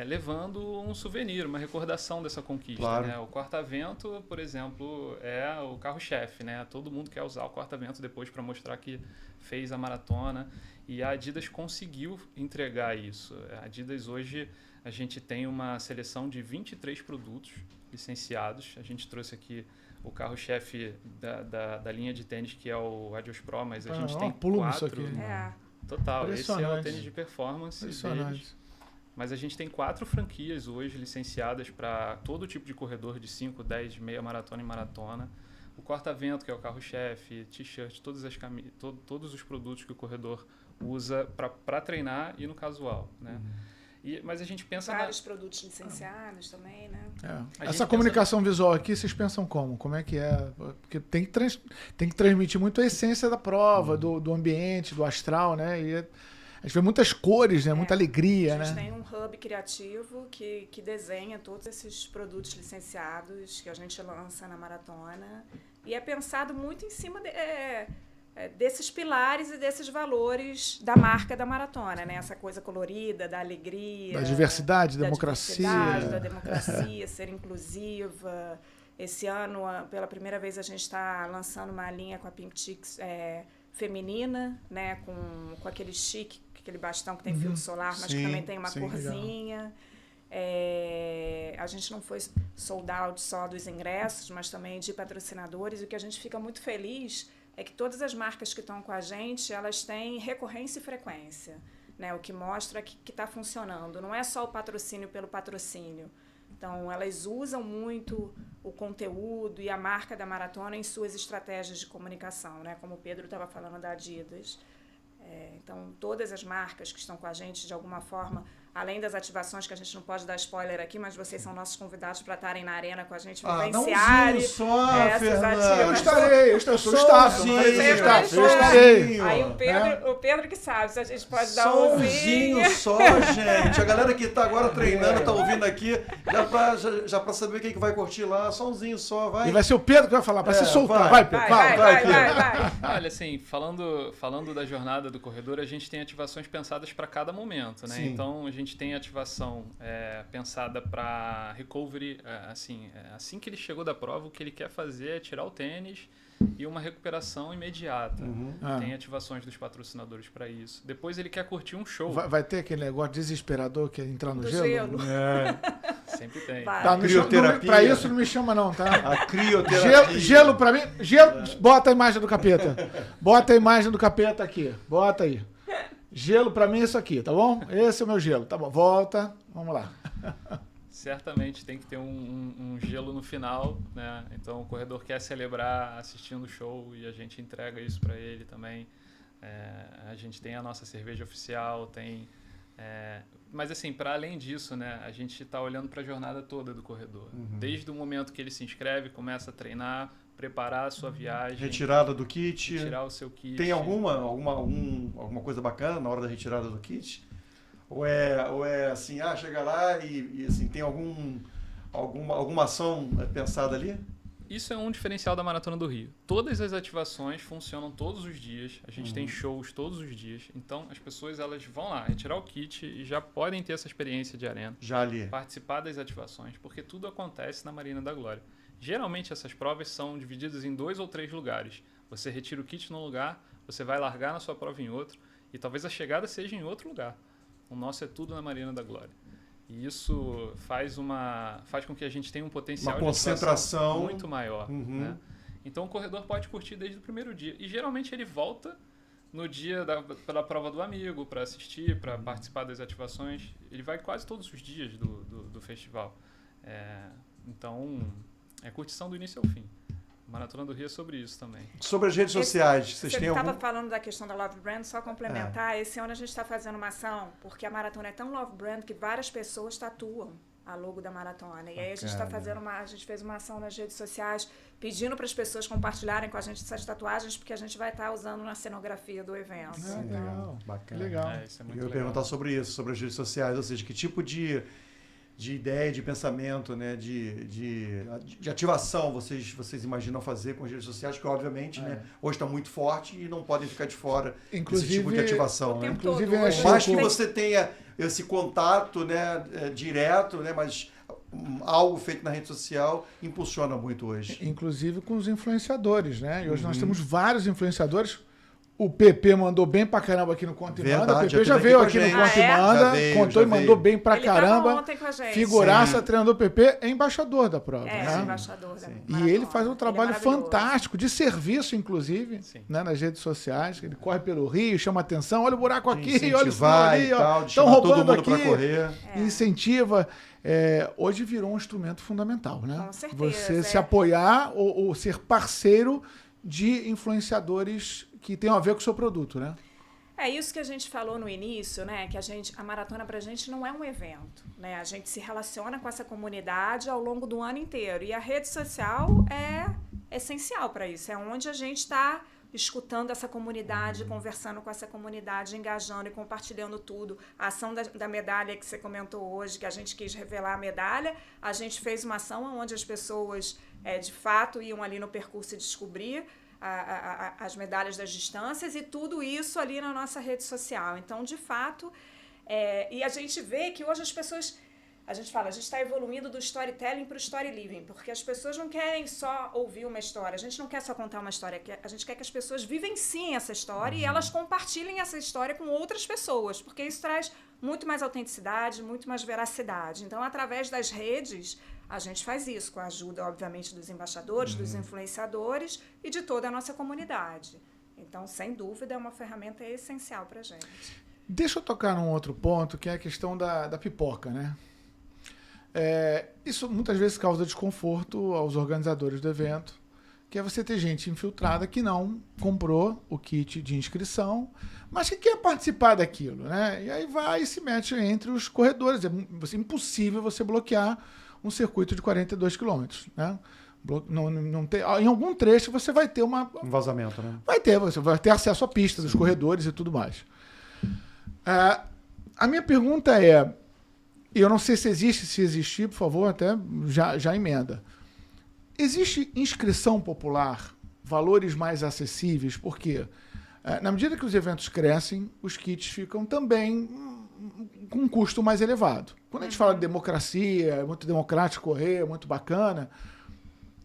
levando um souvenir, uma recordação dessa conquista. Claro. Né? O corta-vento, por exemplo, é o carro-chefe. Né? Todo mundo quer usar o corta-vento depois para mostrar que fez a maratona. E a Adidas conseguiu entregar isso. A Adidas hoje, a gente tem uma seleção de 23 produtos licenciados. A gente trouxe aqui o carro-chefe da linha de tênis, que é o Adios Pro, mas a gente tem 4. Isso aqui. Total, esse é o tênis de performance deles. Mas a gente tem 4 franquias hoje licenciadas para todo tipo de corredor de 5, 10, meia maratona e maratona. O corta-vento, que é o carro-chefe, t-shirt, todos os produtos que o corredor usa para treinar e no casual, né? Mas a gente pensa... Vários produtos licenciados também, né? Essa comunicação visual aqui, vocês pensam como? Como é que é? Porque tem que transmitir muito a essência da prova, do ambiente, do astral, né? E a gente vê muitas cores, né? Muita alegria, né? A gente tem um hub criativo que desenha todos esses produtos licenciados que a gente lança na maratona. E é pensado muito em cima desses pilares e desses valores da marca da maratona, né? Essa coisa colorida, da alegria, da diversidade, da democracia, ser inclusiva. Esse ano, pela primeira vez, a gente está lançando uma linha com a Pink Chicks feminina, né? Com aquele chique, aquele bastão que tem fio solar, mas que também tem uma corzinha. A gente não foi sold out só dos ingressos, mas também de patrocinadores. E o que a gente fica muito feliz é que todas as marcas que estão com a gente, elas têm recorrência e frequência, né? O que mostra que está funcionando. Não é só o patrocínio pelo patrocínio. Então, elas usam muito o conteúdo e a marca da maratona em suas estratégias de comunicação, né? Como o Pedro estava falando da Adidas. Então, todas as marcas que estão com a gente, de alguma forma, além das ativações que a gente não pode dar spoiler aqui, mas vocês são nossos convidados para estarem na arena com a gente, vivenciarem essas ativações. Eu sou staff. Eu estarei. Aí o Pedro que sabe, se a gente pode dar umzinho só, gente. A galera que está agora treinando, está ouvindo aqui, já para saber quem que vai curtir lá, só umzinho só, vai. E vai ser o Pedro que vai falar, para se soltar. Vai, Pedro, vai. Olha, assim, falando da jornada do corredor, a gente tem ativações pensadas para cada momento, né? Sim. Então, a gente tem ativação pensada para recovery, assim que ele chegou da prova, o que ele quer fazer é tirar o tênis e uma recuperação imediata. Tem ativações dos patrocinadores para isso. Depois ele quer curtir um show. Vai ter aquele negócio desesperador que é entrar no gelo? Sempre tem. Tá, crioterapia. Para isso não me chama não, tá? A crioterapia. Gelo para mim, bota a imagem do capeta. Bota a imagem do capeta aqui. Bota aí. Gelo pra mim é isso aqui, tá bom? Esse é o meu gelo. Tá bom, volta. Vamos lá. Certamente tem que ter um gelo no final, né? Então o corredor quer celebrar assistindo o show e a gente entrega isso para ele também. A gente tem a nossa cerveja oficial, mas assim, para além disso, né? A gente está olhando para a jornada toda do corredor. Desde o momento que ele se inscreve, começa a treinar, preparar a sua viagem. Retirada do kit. Retirar o seu kit. Tem alguma coisa bacana na hora da retirada do kit? Ou é assim, chega lá e assim, tem alguma ação pensada ali? Isso é um diferencial da Maratona do Rio. Todas as ativações funcionam todos os dias. A gente tem shows todos os dias. Então, as pessoas elas vão lá retirar o kit e já podem ter essa experiência de arena. Já ali. Participar das ativações, porque tudo acontece na Marina da Glória. Geralmente, essas provas são divididas em 2 ou 3 lugares. Você retira o kit num lugar, você vai largar na sua prova em outro, e talvez a chegada seja em outro lugar. O nosso é tudo na Marina da Glória. E isso faz com que a gente tenha um potencial Uma de concentração muito maior. Né? Então o corredor pode curtir desde o primeiro dia. E geralmente ele volta no dia da prova do amigo, para assistir, para participar das ativações. Ele vai quase todos os dias do festival. Então, é curtição do início ao fim. Maratona do Rio é sobre isso também. Sobre as redes sociais, vocês Você têm estava algum... falando da questão da Love Brand, só complementar. Esse ano a gente está fazendo uma ação, porque a maratona é tão Love Brand que várias pessoas tatuam a logo da maratona. E aí a gente está fazendo a gente fez uma ação nas redes sociais pedindo para as pessoas compartilharem com a gente essas tatuagens, porque a gente vai estar usando na cenografia do evento. Legal, bacana. Legal. Isso é muito Eu ia legal. perguntar sobre isso, sobre as redes sociais, ou seja, que tipo de ideia, de pensamento, né, de ativação vocês imaginam fazer com as redes sociais, que obviamente né, hoje está muito forte e não podem ficar de fora desse tipo de ativação. Né? Inclusive, todo, Por mais que você tenha esse contato né, direto, né, mas algo feito na rede social impulsiona muito hoje. Inclusive com os influenciadores, né? E hoje nós temos vários influenciadores. O PP mandou bem pra caramba aqui no Conta e Manda. O PP já veio aqui no Conta e Manda, contou e mandou bem pra caramba. Ontem com a gente. Figuraça, treinador PP, é embaixador da prova. É embaixador da E ele faz um trabalho maravilhoso. fantástico, de serviço, inclusive, né, nas redes sociais. Ele corre pelo Rio, chama atenção, olha o buraco aqui, olha o sinal ali, estão roubando aqui. Incentiva. Hoje virou um instrumento fundamental, né? Com certeza. Você se apoiar ou ser parceiro de influenciadores que tenham a ver com o seu produto, né? É isso que a gente falou no início, né? Que a maratona pra gente não é um evento, né? A gente se relaciona com essa comunidade ao longo do ano inteiro. E a rede social é essencial para isso. É onde a gente está escutando essa comunidade, conversando com essa comunidade, engajando e compartilhando tudo. A ação da medalha que você comentou hoje, que a gente quis revelar a medalha, a gente fez uma ação onde as pessoas, de fato, iam ali no percurso e descobrir as medalhas das distâncias e tudo isso ali na nossa rede social. Então, de fato, e a gente vê que hoje as pessoas... A gente está evoluindo do storytelling para o story living, porque as pessoas não querem só ouvir uma história, a gente não quer só contar uma história, a gente quer que as pessoas vivenciem essa história e elas compartilhem essa história com outras pessoas, porque isso traz muito mais autenticidade, muito mais veracidade. Então, através das redes, a gente faz isso, com a ajuda, obviamente, dos embaixadores, dos influenciadores e de toda a nossa comunidade. Então, sem dúvida, é uma ferramenta essencial para a gente. Deixa eu tocar num outro ponto, que é a questão da pipoca, né? Isso muitas vezes causa desconforto aos organizadores do evento, que é você ter gente infiltrada que não comprou o kit de inscrição, mas que quer participar daquilo, né? E aí vai e se mete entre os corredores. É impossível você bloquear um circuito de 42 quilômetros, né? Não tem, em algum trecho você vai ter um vazamento, né? Você vai ter acesso à pista dos corredores e tudo mais. A minha pergunta é, e eu não sei se existe, se existir, por favor, até já emenda. Existe inscrição popular, valores mais acessíveis? Porque, na medida que os eventos crescem, os kits ficam também com um custo mais elevado. Quando a gente fala de democracia, é muito democrático correr, é muito bacana,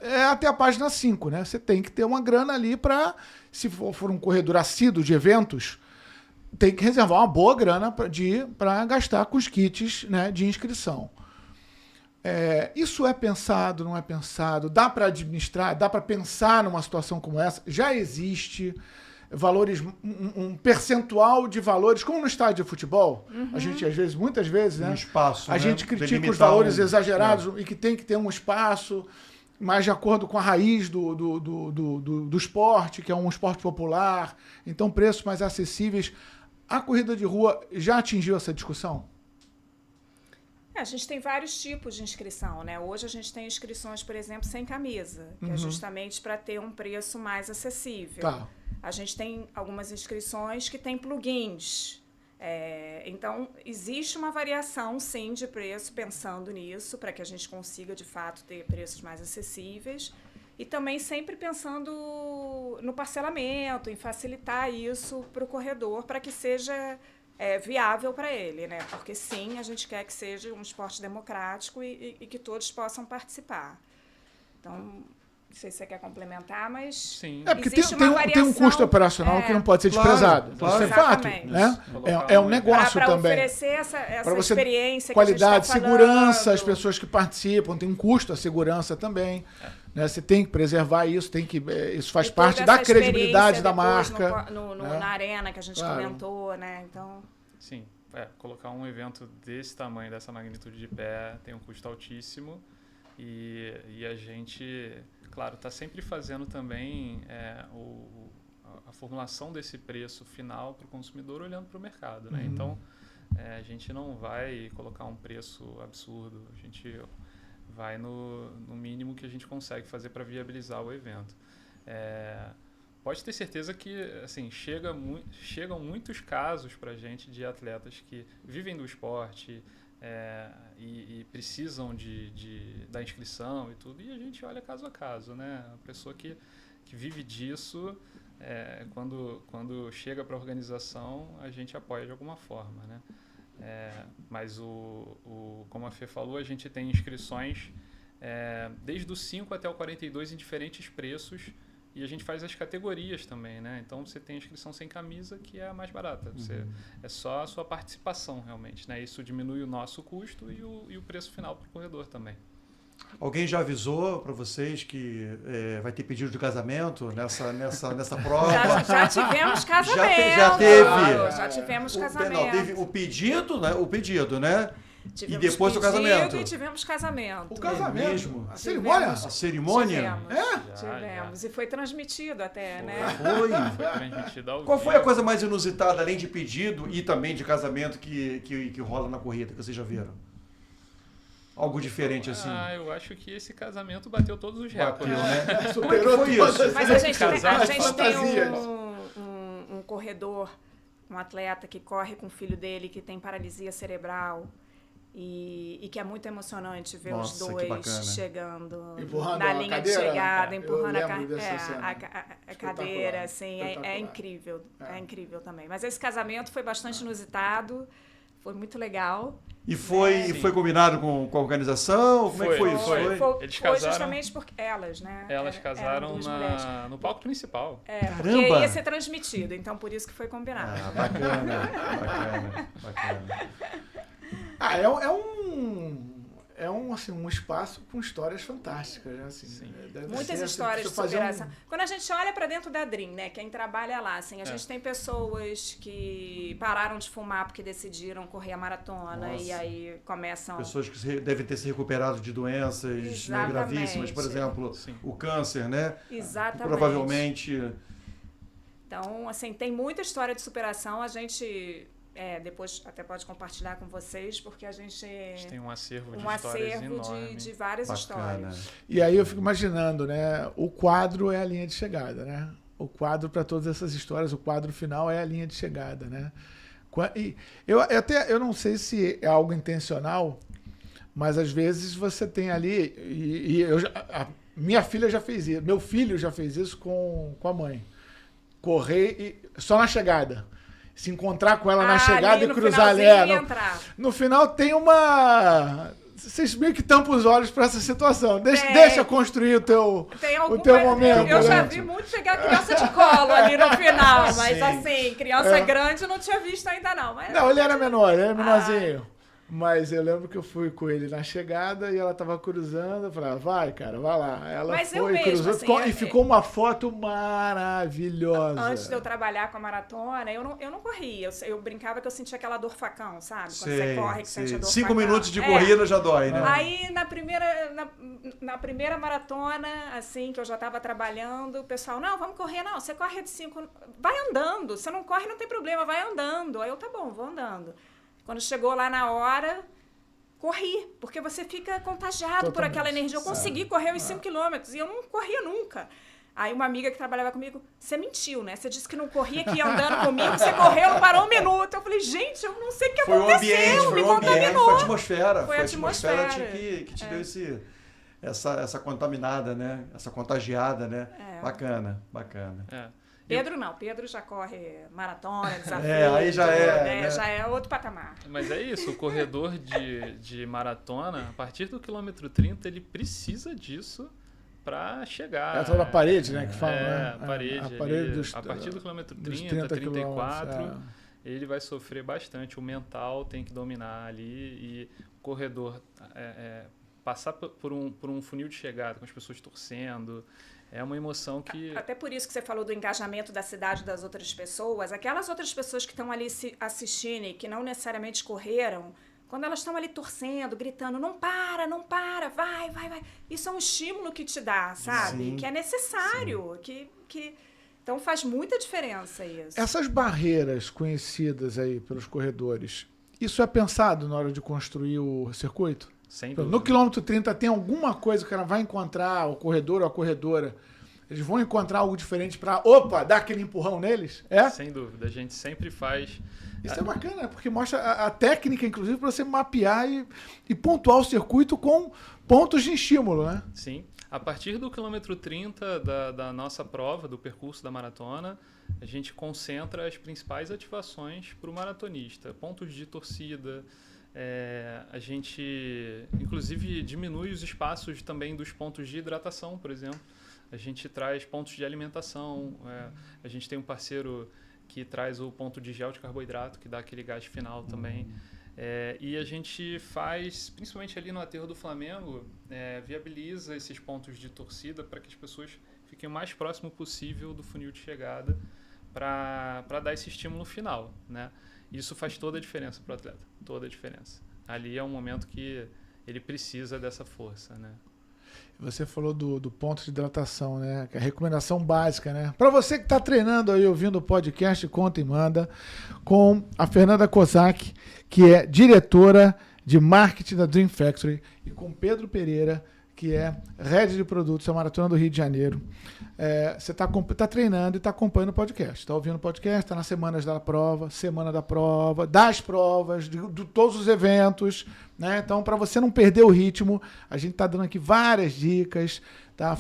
é até a página 5, né? Você tem que ter uma grana ali para, se for um corredor assíduo de eventos, tem que reservar uma boa grana para gastar com os kits, né, de inscrição. Isso é pensado, não é pensado? Dá para administrar? Dá para pensar numa situação como essa? Já existe valores, um percentual de valores, como no estádio de futebol? A gente, muitas vezes, né, espaço, a gente critica os valores exagerados e que tem que ter um espaço mais de acordo com a raiz do esporte, que é um esporte popular, então preços mais acessíveis. A corrida de rua já atingiu essa discussão? A gente tem vários tipos de inscrição, né? Hoje a gente tem inscrições, por exemplo, sem camisa, que é justamente para ter um preço mais acessível. Tá. A gente tem algumas inscrições que têm plugins. Então, existe uma variação, sim, de preço, pensando nisso, para que a gente consiga, de fato, ter preços mais acessíveis. E também sempre pensando no parcelamento, em facilitar isso para o corredor, para que seja viável para ele, né? Porque, sim, a gente quer que seja um esporte democrático e que todos possam participar. Então, Não sei se você quer complementar, mas Sim. É porque existe tem uma um variação, custo operacional que não pode ser desprezado. Claro, Isso é fato. exatamente. Né? Colocar É um um- negócio para também. oferecer essa Para você experiência qualidade, que a gente tá segurança, falando. as pessoas que participam, tem um custo a segurança também. Né? Você tem que preservar isso, isso faz E toda parte da essa credibilidade experiência da depois marca. na arena que a gente Claro. comentou, né? Então, Sim, colocar um evento desse tamanho, dessa magnitude de pé, tem um custo altíssimo e a gente, claro, está sempre fazendo também a formulação desse preço final para o consumidor olhando para o mercado, né? Então, a gente não vai colocar um preço absurdo, a gente vai no mínimo que a gente consegue fazer para viabilizar o evento. Pode ter certeza que assim, chegam muitos casos para a gente de atletas que vivem do esporte e precisam da inscrição e tudo, e a gente olha caso a caso, né? A pessoa que vive disso, quando chega para a organização, a gente apoia de alguma forma, né? Mas, como a Fê falou, a gente tem inscrições desde o 5 até o 42 em diferentes preços, e a gente faz as categorias também, né? Então você tem a inscrição sem camisa, que é a mais barata. É só a sua participação realmente, né? Isso diminui o nosso custo e o preço final para o corredor também. Alguém já avisou para vocês que vai ter pedido de casamento nessa prova? já tivemos casamento. Já teve. Claro, já tivemos casamento. Não, teve o pedido, né? Tivemos e depois o pedido casamento. E tivemos casamento. O casamento? mesmo? A cerimônia? A cerimônia? Tivemos. E foi transmitido até, né? Foi. Foi transmitido ao Qual foi a vivo. coisa mais inusitada, além de pedido e também de casamento, que rola na corrida, que vocês já viram? Algo diferente assim? Eu acho que esse casamento bateu todos os Bateu, recordes. né? Superou Como é que foi todas isso? as Mas a gente tem fantasias. um corredor, um atleta que corre com o filho dele que tem paralisia cerebral. E que é muito emocionante ver Nossa, os que dois bacana. chegando Empurrando na a linha cadeira, de chegada, né? empurrando Eu lembro dessa cena. a cadeira, assim, é Espetacular. incrível, é incrível também. Mas esse casamento foi bastante inusitado, foi muito legal. E foi combinado com a organização? Como é que foi isso? Foi. Foi Eles Foi casaram- justamente porque elas, né? Elas eram casaram duas mulheres. no palco principal. Porque Caramba! ia ser transmitido, então por isso que foi combinado. Bacana. É um espaço com histórias fantásticas, né? Assim, Sim. deve Muitas ser, histórias de você fazer superação. Quando a gente olha para dentro da Dream, né, quem trabalha lá, assim, a É. gente tem pessoas que pararam de fumar porque decidiram correr a maratona. Nossa. E aí começam... Pessoas que devem ter se recuperado de doenças, né, Exatamente. gravíssimas, por exemplo, Sim. o câncer, né? Exatamente. Provavelmente. Então, assim, tem muita história de superação. A gente depois até pode compartilhar com vocês, porque a gente Tem um acervo de um histórias acervo enorme. de várias Bacana. histórias. E aí eu fico imaginando, né? O quadro é a linha de chegada, né? O quadro para todas essas histórias, o quadro final é a linha de chegada, né? E eu não sei se é algo intencional, mas às vezes você tem ali minha filha já fez isso, meu filho já fez isso com a mãe. Correr só na chegada. Se encontrar com ela na chegada ali e no cruzar ali. finalzinho ia entrar. No final tem uma. Vocês meio que tampam os olhos para essa situação. Deixa construir o teu momento. Eu já né? vi muito pegar criança de colo ali no final, mas Sim. assim, criança grande eu não tinha visto ainda não. Mas... Não, ele era menor, ele era menorzinho. Mas eu lembro que eu fui com ele na chegada e ela tava cruzando. Eu falei, vai, cara, vai lá. Ela Mas eu foi, mesmo, cruzou assim, e ficou uma foto maravilhosa. Antes de eu trabalhar com a maratona, eu não corria. Eu brincava que eu sentia aquela dor facão, sabe? Quando você corre, que sente a dor 5 facão. minutos de corrida já dói, né? Aí, na primeira maratona, assim, que eu já estava trabalhando, o pessoal, não, vamos correr. Não, você corre de 5... Vai andando. Você não corre, não tem problema, vai andando. Aí eu, tá bom, vou andando. Quando chegou lá na hora, corri, porque você fica contagiado por aquela energia. Eu consegui correr os 5 quilômetros e eu não corria nunca. Aí uma amiga que trabalhava comigo, você mentiu, né? Você disse que não corria, que ia andando comigo, você correu, não parou um minuto. Eu falei, gente, eu não sei o que Foi o aconteceu, ambiente, me foi contaminou. a atmosfera. Foi a atmosfera. que te deu essa contaminada, né? Essa contagiada, né? Bacana. Pedro já corre maratona, desafio. Aí já né? Já é outro patamar. Mas é isso, o corredor de maratona, a partir do quilômetro 30, ele precisa disso para chegar. É a tal da parede, né? Que fala, né? A parede. A parede dos, a partir do quilômetro 30, 30 34, ele vai sofrer bastante. O mental tem que dominar ali e o corredor passar por um funil de chegada com as pessoas torcendo. É uma emoção que... Até por isso que você falou do engajamento da cidade das outras pessoas. Aquelas outras pessoas que estão ali assistindo e que não necessariamente correram, quando elas estão ali torcendo, gritando, não para, vai. Isso é um estímulo que te dá, sabe? Sim. Que é necessário. Então faz muita diferença isso. Essas barreiras conhecidas aí pelos corredores, isso é pensado na hora de construir o circuito? Sem dúvida. No quilômetro 30 tem alguma coisa que o cara vai encontrar, o corredor ou a corredora, eles vão encontrar algo diferente para, dar aquele empurrão neles? É? Sem dúvida. A gente sempre faz... Isso é bacana, porque mostra a técnica, inclusive, para você mapear e pontuar o circuito com pontos de estímulo, né? Sim. A partir do quilômetro 30 da nossa prova, do percurso da maratona, a gente concentra as principais ativações para o maratonista. Pontos de torcida, a gente, inclusive, diminui os espaços também dos pontos de hidratação, por exemplo. A gente traz pontos de alimentação, a gente tem um parceiro que traz o ponto de gel de carboidrato, que dá aquele gás final também. E a gente faz, principalmente ali no aterro do Flamengo, viabiliza esses pontos de torcida para que as pessoas fiquem o mais próximo possível do funil de chegada para dar esse estímulo final, né? Isso faz toda a diferença para o atleta, toda a diferença. Ali é um momento que ele precisa dessa força, né? Você falou do ponto de hidratação, né? Que é a recomendação básica, né? Para você que está treinando aí, ouvindo o podcast Conta e Manda, com a Fernanda Kozak, que é diretora de marketing da Dream Factory, e com Pedro Pereira, que é head de produtos da Maratona do Rio de Janeiro. Você está treinando e está acompanhando o podcast. Está ouvindo o podcast, está nas semanas da prova, semana da prova, das provas, de todos os eventos, né? Então, para você não perder o ritmo, a gente está dando aqui várias dicas, tá?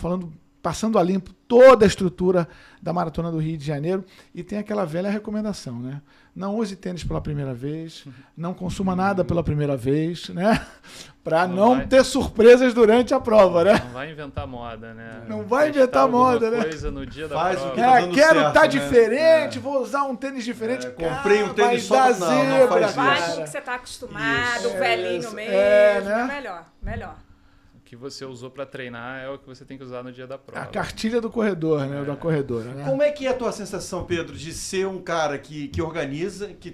Passando a limpo toda a estrutura da Maratona do Rio de Janeiro. E tem aquela velha recomendação, né? Não use tênis pela primeira vez, não consuma nada pela primeira vez, né? Para não ter surpresas durante a prova, né? Não vai inventar moda, né? Não vai inventar moda, né? Coisa no dia da Faz prova. o que tá dando Quero certo, estar né? diferente, vou usar um tênis diferente. Comprei um tênis vai só dar pra... Não zebra, faz Vai isso. com o que você está acostumado, Isso. o velhinho mesmo. né? Melhor. O que você usou para treinar é o que você tem que usar no dia da prova. A cartilha do corredor, né? Da corredora, né? Como é que é a tua sensação, Pedro, de ser um cara que organiza, que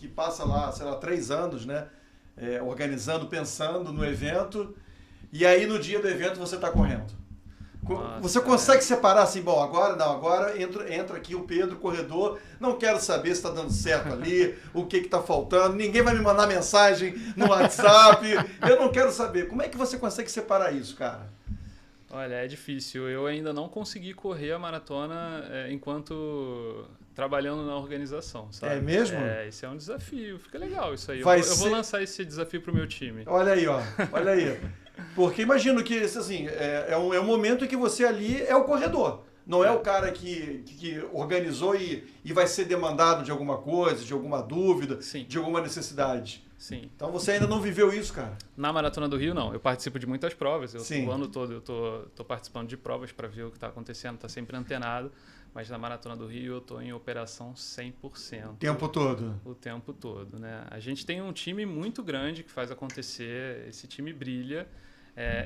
passa lá, sei lá, 3 anos, né? Organizando, pensando no evento, e aí no dia do evento você está correndo? Nossa, você consegue separar assim, bom, agora entra aqui o Pedro, corredor, não quero saber se está dando certo ali, o que está faltando, ninguém vai me mandar mensagem no WhatsApp, eu não quero saber. Como é que você consegue separar isso, cara? Olha, é difícil. Eu ainda não consegui correr a maratona enquanto trabalhando na organização, sabe? É mesmo? Esse é um desafio. Fica legal isso aí. Vai Eu vou ser- lançar esse desafio pro meu time. Olha aí, ó. Olha aí. Porque imagino que, assim, é um momento em que você ali é o corredor. Não é o cara que organizou e vai ser demandado de alguma coisa, de alguma dúvida, Sim. de alguma necessidade. Sim. Então você ainda não viveu isso, cara. Na Maratona do Rio, não. Eu participo de muitas provas. Sim. O ano todo eu tô participando de provas para ver o que está acontecendo, tá sempre antenado. Mas na Maratona do Rio eu tô em operação 100%. O tempo todo. O tempo todo, né? A gente tem um time muito grande que faz acontecer, esse time brilha.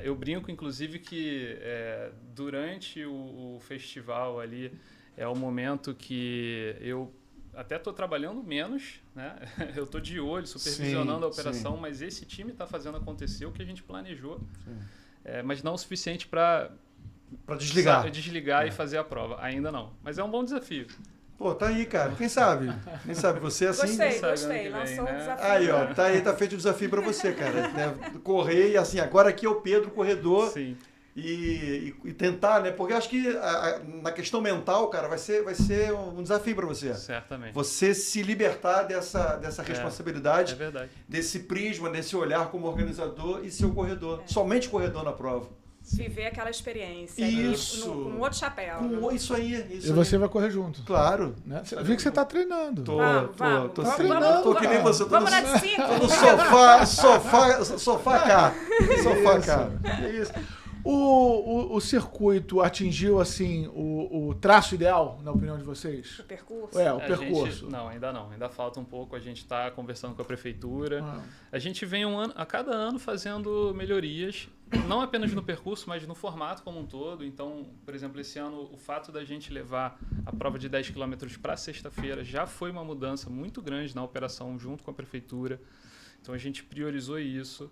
Eu brinco, inclusive, que durante o festival ali é o momento que eu até estou trabalhando menos, né? Eu estou de olho, supervisionando Sim, a operação, sim. mas esse time está fazendo acontecer o que a gente planejou, mas não o suficiente para Pra desligar. desligar e fazer a prova. Ainda não, mas é um bom desafio. Pô, tá aí, cara. Quem sabe? Quem sabe? Você assim... Gostei. sabe ano que vem, Lançou né? um desafio. Aí, ó. Tá aí, tá feito o desafio pra você, cara. Né? Correr e assim, agora aqui é o Pedro, corredor. Sim. E tentar, né? Porque eu acho que na questão mental, cara, vai ser um desafio para você. Certamente. Você se libertar dessa responsabilidade, É verdade. desse prisma, desse olhar como organizador e ser o corredor. Somente corredor na prova. Viver aquela experiência. Isso. Com outro chapéu. Com isso aí. E você vai correr junto. Claro. Né? Eu vi que você está treinando. Tô Vamos, sim. vamos, Tô que nem você. Tô Vamos no, na de 5. tô no sofá cá. Sofá cá. É isso. O circuito atingiu, assim, o traço ideal, na opinião de vocês? O percurso? O percurso. Não, ainda não. Ainda falta um pouco. A gente está conversando com a prefeitura. Ah. A gente vem a cada ano fazendo melhorias, não apenas no percurso, mas no formato como um todo. Então, por exemplo, esse ano, o fato da gente levar a prova de 10 km para sexta-feira já foi uma mudança muito grande na operação junto com a prefeitura. Então, a gente priorizou isso.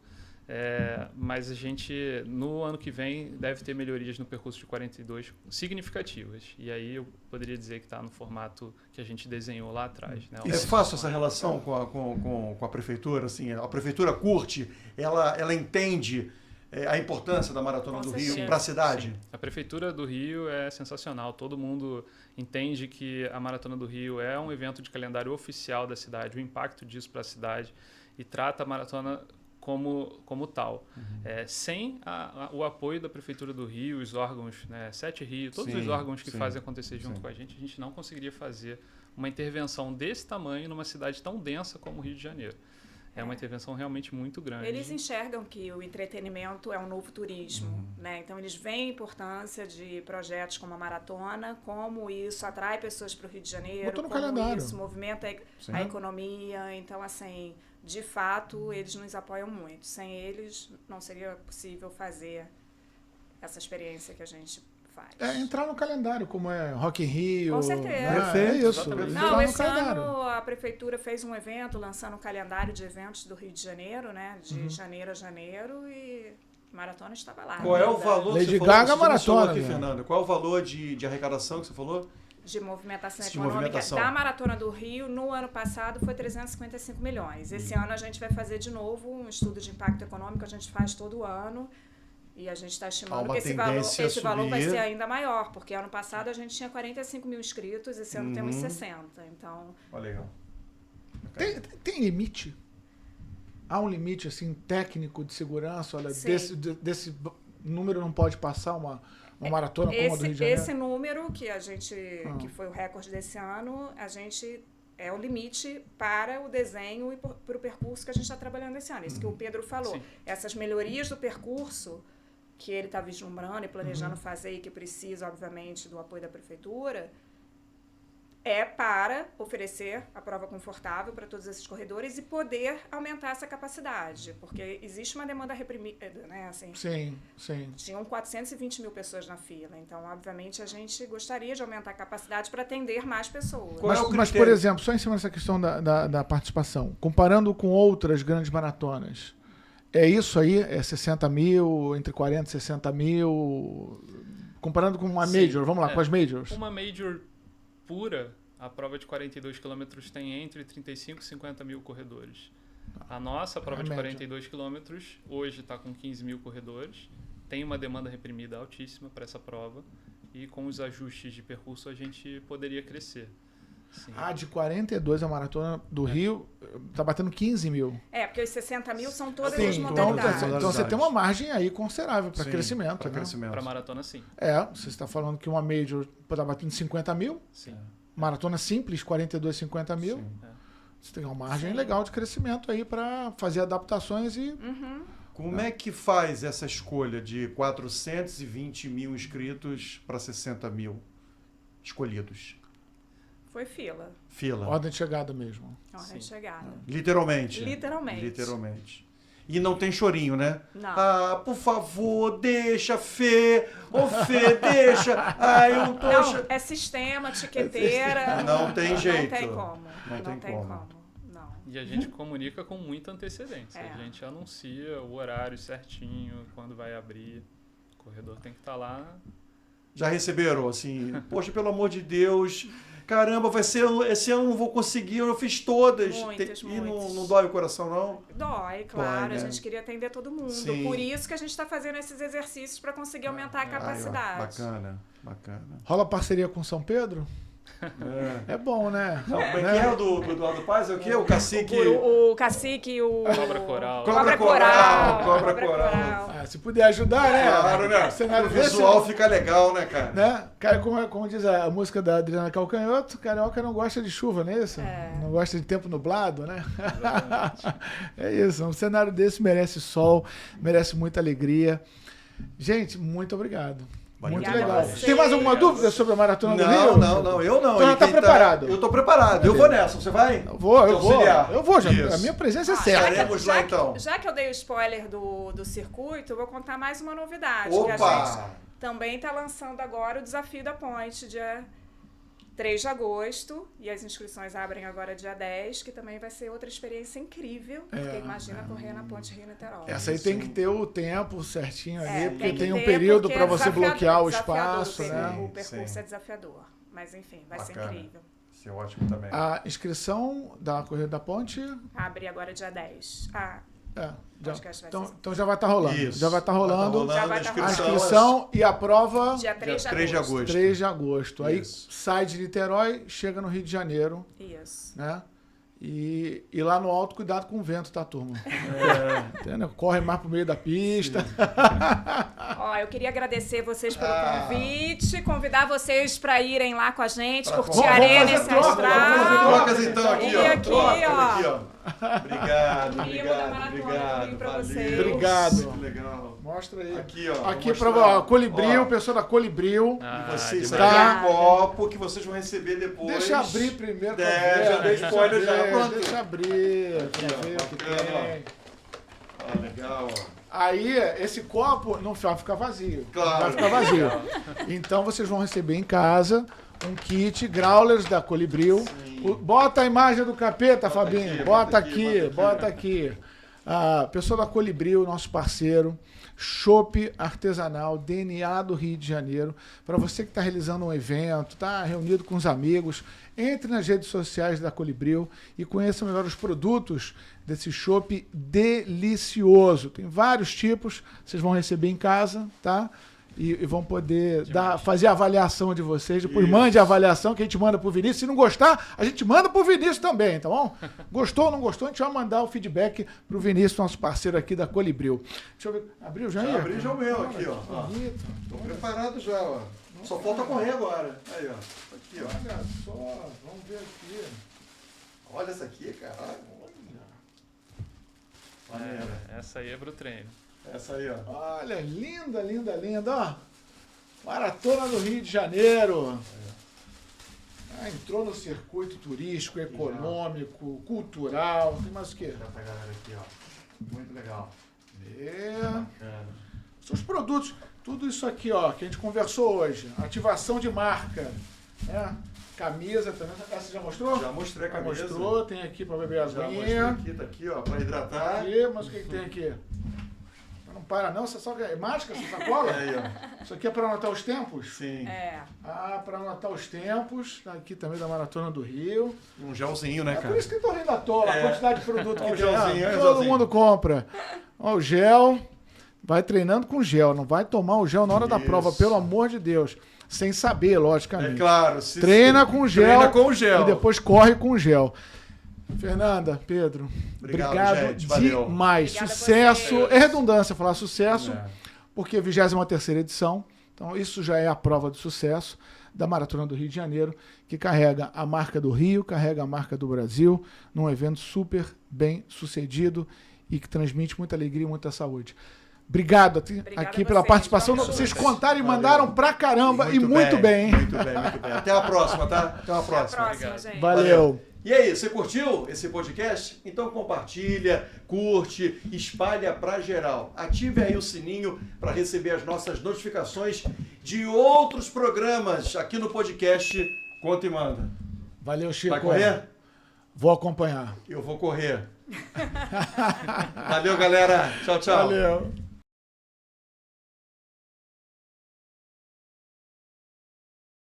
Mas a gente, no ano que vem, deve ter melhorias no percurso de 42 significativas. E aí eu poderia dizer que está no formato que a gente desenhou lá atrás. Né? É fácil essa relação com a prefeitura? Assim, a prefeitura curte, ela entende a importância da Maratona do Rio para a cidade? Sim. A Prefeitura do Rio é sensacional. Todo mundo entende que a Maratona do Rio é um evento de calendário oficial da cidade, o impacto disso para a cidade, e trata a maratona como tal. Sem o apoio da Prefeitura do Rio, os órgãos, né, 7 Rio, todos os órgãos que fazem acontecer junto com a gente não conseguiria fazer uma intervenção desse tamanho numa cidade tão densa como o Rio de Janeiro. É uma intervenção realmente muito grande. Eles enxergam que o entretenimento é um novo turismo, né? Então eles veem a importância de projetos como a Maratona, como isso atrai pessoas para o Rio de Janeiro, Botou no como calendário. isso movimenta a economia. Então, assim, de fato, eles nos apoiam muito. Sem eles, não seria possível fazer essa experiência que a gente faz. Entrar no calendário, como é Rock in Rio. Com certeza. Né? Perfeito, É isso. exatamente. Entrar Não, no esse calendário. ano a prefeitura fez um evento lançando o calendário de eventos do Rio de Janeiro, né? De janeiro a janeiro, e a maratona estava lá. Qual é o valor que Lady você falou? Gaga, Você mencionou maratona, aqui, né? Fernanda. Qual é o valor de arrecadação que você falou? De movimentação De econômica movimentação. da Maratona do Rio, no ano passado foi 355 milhões. Esse ano a gente vai fazer de novo um estudo de impacto econômico, a gente faz todo ano, e a gente está estimando uma que esse tendência a valor vai subir. ser ainda maior, porque ano passado a gente tinha 45 mil inscritos, esse ano temos 60. Então, Olha, legal. Tem limite? Há um limite assim técnico de segurança? Olha, Sim. desse número não pode passar uma maratona como a do Rio de Janeiro? esse número que a gente, que foi o recorde desse ano, a gente é o limite para o desenho e para o percurso que a gente está trabalhando esse ano. Isso que o Pedro falou. Sim. Essas melhorias do percurso que ele está vislumbrando e planejando fazer e que precisa, obviamente, do apoio da prefeitura, é para oferecer a prova confortável para todos esses corredores e poder aumentar essa capacidade, porque existe uma demanda reprimida, né? Assim, Sim, sim. tinham 420 mil pessoas na fila, então, obviamente, a gente gostaria de aumentar a capacidade para atender mais pessoas. Qual é o Mas, por critério? exemplo, só em cima dessa questão da participação, comparando com outras grandes maratonas, é isso aí? É 60 mil, entre 40 e 60 mil? Comparando com uma Sim, Major, vamos lá, com as Majors. Uma Major pura, a prova de 42 km tem entre 35 e 50 mil corredores. A nossa prova de média. 42 km hoje está com 15 mil corredores, tem uma demanda reprimida altíssima para essa prova, e com os ajustes de percurso a gente poderia crescer. Sim. De 42 a maratona do Rio, tá batendo 15 mil. Porque os 60 mil são todas Sim, as então, modalidades. então você tem uma margem aí considerável para Sim, crescimento, para né? crescimento. Para maratona, sim. Você está falando que uma Major tá batendo 50 mil, Sim. maratona simples, 42, 50 mil. Sim. Você tem uma margem Sim. legal de crescimento aí para fazer adaptações e... Como é que faz essa escolha de 420 mil inscritos para 60 mil escolhidos? Foi fila, Fila. Ordem de chegada mesmo. ordem Sim. de chegada. Literalmente. Literalmente. E não tem chorinho, né? Não. Por favor, deixa, Fê. Ô, Fê, deixa. Eu não tô... Não, é sistema, tiqueteira. Não tem jeito. Não tem como. Não tem como. Não. E a gente comunica com muita antecedência. É. A gente anuncia o horário certinho, quando vai abrir. O corredor tem que estar lá. Já receberam, assim, poxa, pelo amor de Deus, caramba, esse ano eu não vou conseguir, eu fiz todas. Muitas, E não, muitas. não dói o coração, não? Dói, claro. Dói, né? A gente queria atender todo mundo. Sim. Por isso que a gente está fazendo esses exercícios para conseguir aumentar a capacidade. Bacana. Rola parceria com São Pedro? É bom, né? Como é que é o do Eduardo Paz? É o quê? O cacique... O cacique e o... Cobra coral. Cobra coral. Se puder ajudar, né? Claro, né? O cenário O visual desse, fica legal, né, cara? né? Cara, como diz a música da Adriana Calcanhoto, carioca não gosta de chuva, não é isso? Não gosta de tempo nublado, né? É isso. Um cenário desse merece sol, merece muita alegria. Gente, muito obrigado. Valeu. Muito Obrigada legal. a Tem mais alguma vocês. dúvida sobre a Maratona do Rio? Não, eu não. Então já tá preparado? Eu tô preparado. Eu vou nessa. Você vai? Eu vou. Eu vou, já. Isso. A minha presença é Ah, certa. Estaremos lá, então. Já que eu dei o spoiler do circuito, eu vou contar mais uma novidade. Que a Opa! gente também está lançando agora o Desafio da Ponte, dia 3 de agosto. E as inscrições abrem agora dia 10, que também vai ser outra experiência incrível. Porque imagina correr na Ponte Rio-Niterói. Essa aí tem que ter o tempo certinho ali, porque que tem um ter, período porque para é você desafiador, bloquear o desafiador, espaço, sim, né? O percurso Sim. é desafiador. Mas enfim, vai ser Bacana. incrível. Isso é ótimo também. A inscrição da Corrida da Ponte Abre agora dia 10. Acho que vai ser então já vai estar rolando. Isso. Já vai estar rolando Já vai a tá a inscrição. inscrição e a prova dia 3 de 3 de agosto. agosto. 3 de agosto. Aí Isso. sai de Niterói, chega no Rio de Janeiro, Isso. né? E lá no alto, cuidado com o vento, tá, turma? Entendeu? Corre mais pro meio da pista. Ó, eu queria agradecer vocês pelo convite, convidar vocês para irem lá com a gente, curtir a Vamos Arena fazer troca, Ancestral. vamos fazer Trocas então aqui, E ó. aqui, Troca, ó. aqui, ó. Obrigado, Primo da Maratona do obrigado. Rio pra Valeu. vocês. Obrigado. Que legal. Mostra aí. Aqui, ó. Aqui vou pra mostrar. Colibril, Ó, pessoa da Colibril. Vocês, isso Tá. aqui é um copo que vocês vão receber depois. Deixa abrir primeiro pra É, ver. já dei spoiler já. abrir, Pronto. Deixa abrir pra Aqui, ó, ver o que bacana, tem. Ó, legal, ó. Aí, esse copo não vai ficar vazio. Claro. Vai ficar vazio. Então, vocês vão receber em casa um kit Growlers da Colibril. Bota a imagem do capeta, Fabinho. aqui, Bota bota aqui, aqui, bota aqui. A pessoa da Colibril, nosso parceiro. Chopp artesanal, DNA do Rio de Janeiro. Para você que está realizando um evento, está reunido com os amigos, entre nas redes sociais da Colibril e conheça melhor os produtos desse chopp delicioso. Tem vários tipos, vocês vão receber em casa, tá? E vão poder fazer a avaliação de vocês. Depois Isso. mande a avaliação que a gente manda pro Vinícius. Se não gostar, a gente manda pro Vinícius também, tá bom? Gostou ou não gostou, a gente vai mandar o feedback pro Vinícius, nosso parceiro aqui da Colibril. Deixa eu ver. Abriu já aí? Já abri já o meu aqui, ó. Ó. Bonito. Tô preparado já, ó. Só falta correr agora. Aí, ó. Aqui, ó. Olha só, vamos ver aqui. Olha essa aqui, caralho. Olha. Essa aí é pro treino. Essa aí, ó. Olha, linda, linda, linda, ó. Maratona do Rio de Janeiro. Entrou no circuito turístico, econômico, cultural. Tem mais o quê? Pra galera aqui, ó. Muito legal. Bacana. Seus produtos, tudo isso aqui, ó, que a gente conversou hoje. Ativação de marca, né? Camisa também. Essa você já mostrou? Já mostrei a Já camisa. mostrou, tem aqui pra beber Já mostrei aguinha. aqui, tá aqui, ó, pra hidratar. Aqui, mas o que tem aqui? Não para não, você só é máscara, essa sacola? Aí, ó. Isso aqui é para anotar os tempos? Sim. É. Ah, para anotar os tempos. Tá aqui também da Maratona do Rio. Um gelzinho, né, É cara? por isso que eu tô rindo à toa, a quantidade de produto que Ó o tem. gelzinho, ó o Todo gelzinho. mundo compra. Ó, o gel. Vai treinando com gel, não vai tomar o gel na hora da Isso. prova, pelo amor de Deus. Sem saber, logicamente. É claro. Treina com gel. Treina com gel. E depois corre com gel. Fernanda, Pedro, Obrigado, gente, valeu. demais. Obrigada a Sucesso. vocês. É redundância falar sucesso, É. porque é a 23ª edição. Então, isso já é a prova de sucesso da Maratona do Rio de Janeiro, que carrega a marca do Rio, carrega a marca do Brasil, num evento super bem sucedido e que transmite muita alegria e muita saúde. Obrigado Obrigada aqui a pela vocês. participação. Vamos Vocês juntos. contaram e Valeu. mandaram pra caramba e muito bem, hein? Muito bem, muito bem. Até a próxima, tá? Até uma Até a próxima. próxima, Obrigado. gente. Valeu. E aí, você curtiu esse podcast? Então compartilha, curte, espalha pra geral. Ative aí o sininho para receber as nossas notificações de outros programas aqui no podcast Conta e Manda. Valeu, Chico. Vai correr? Vou acompanhar. Eu vou correr. Valeu, galera. Tchau, tchau. Valeu.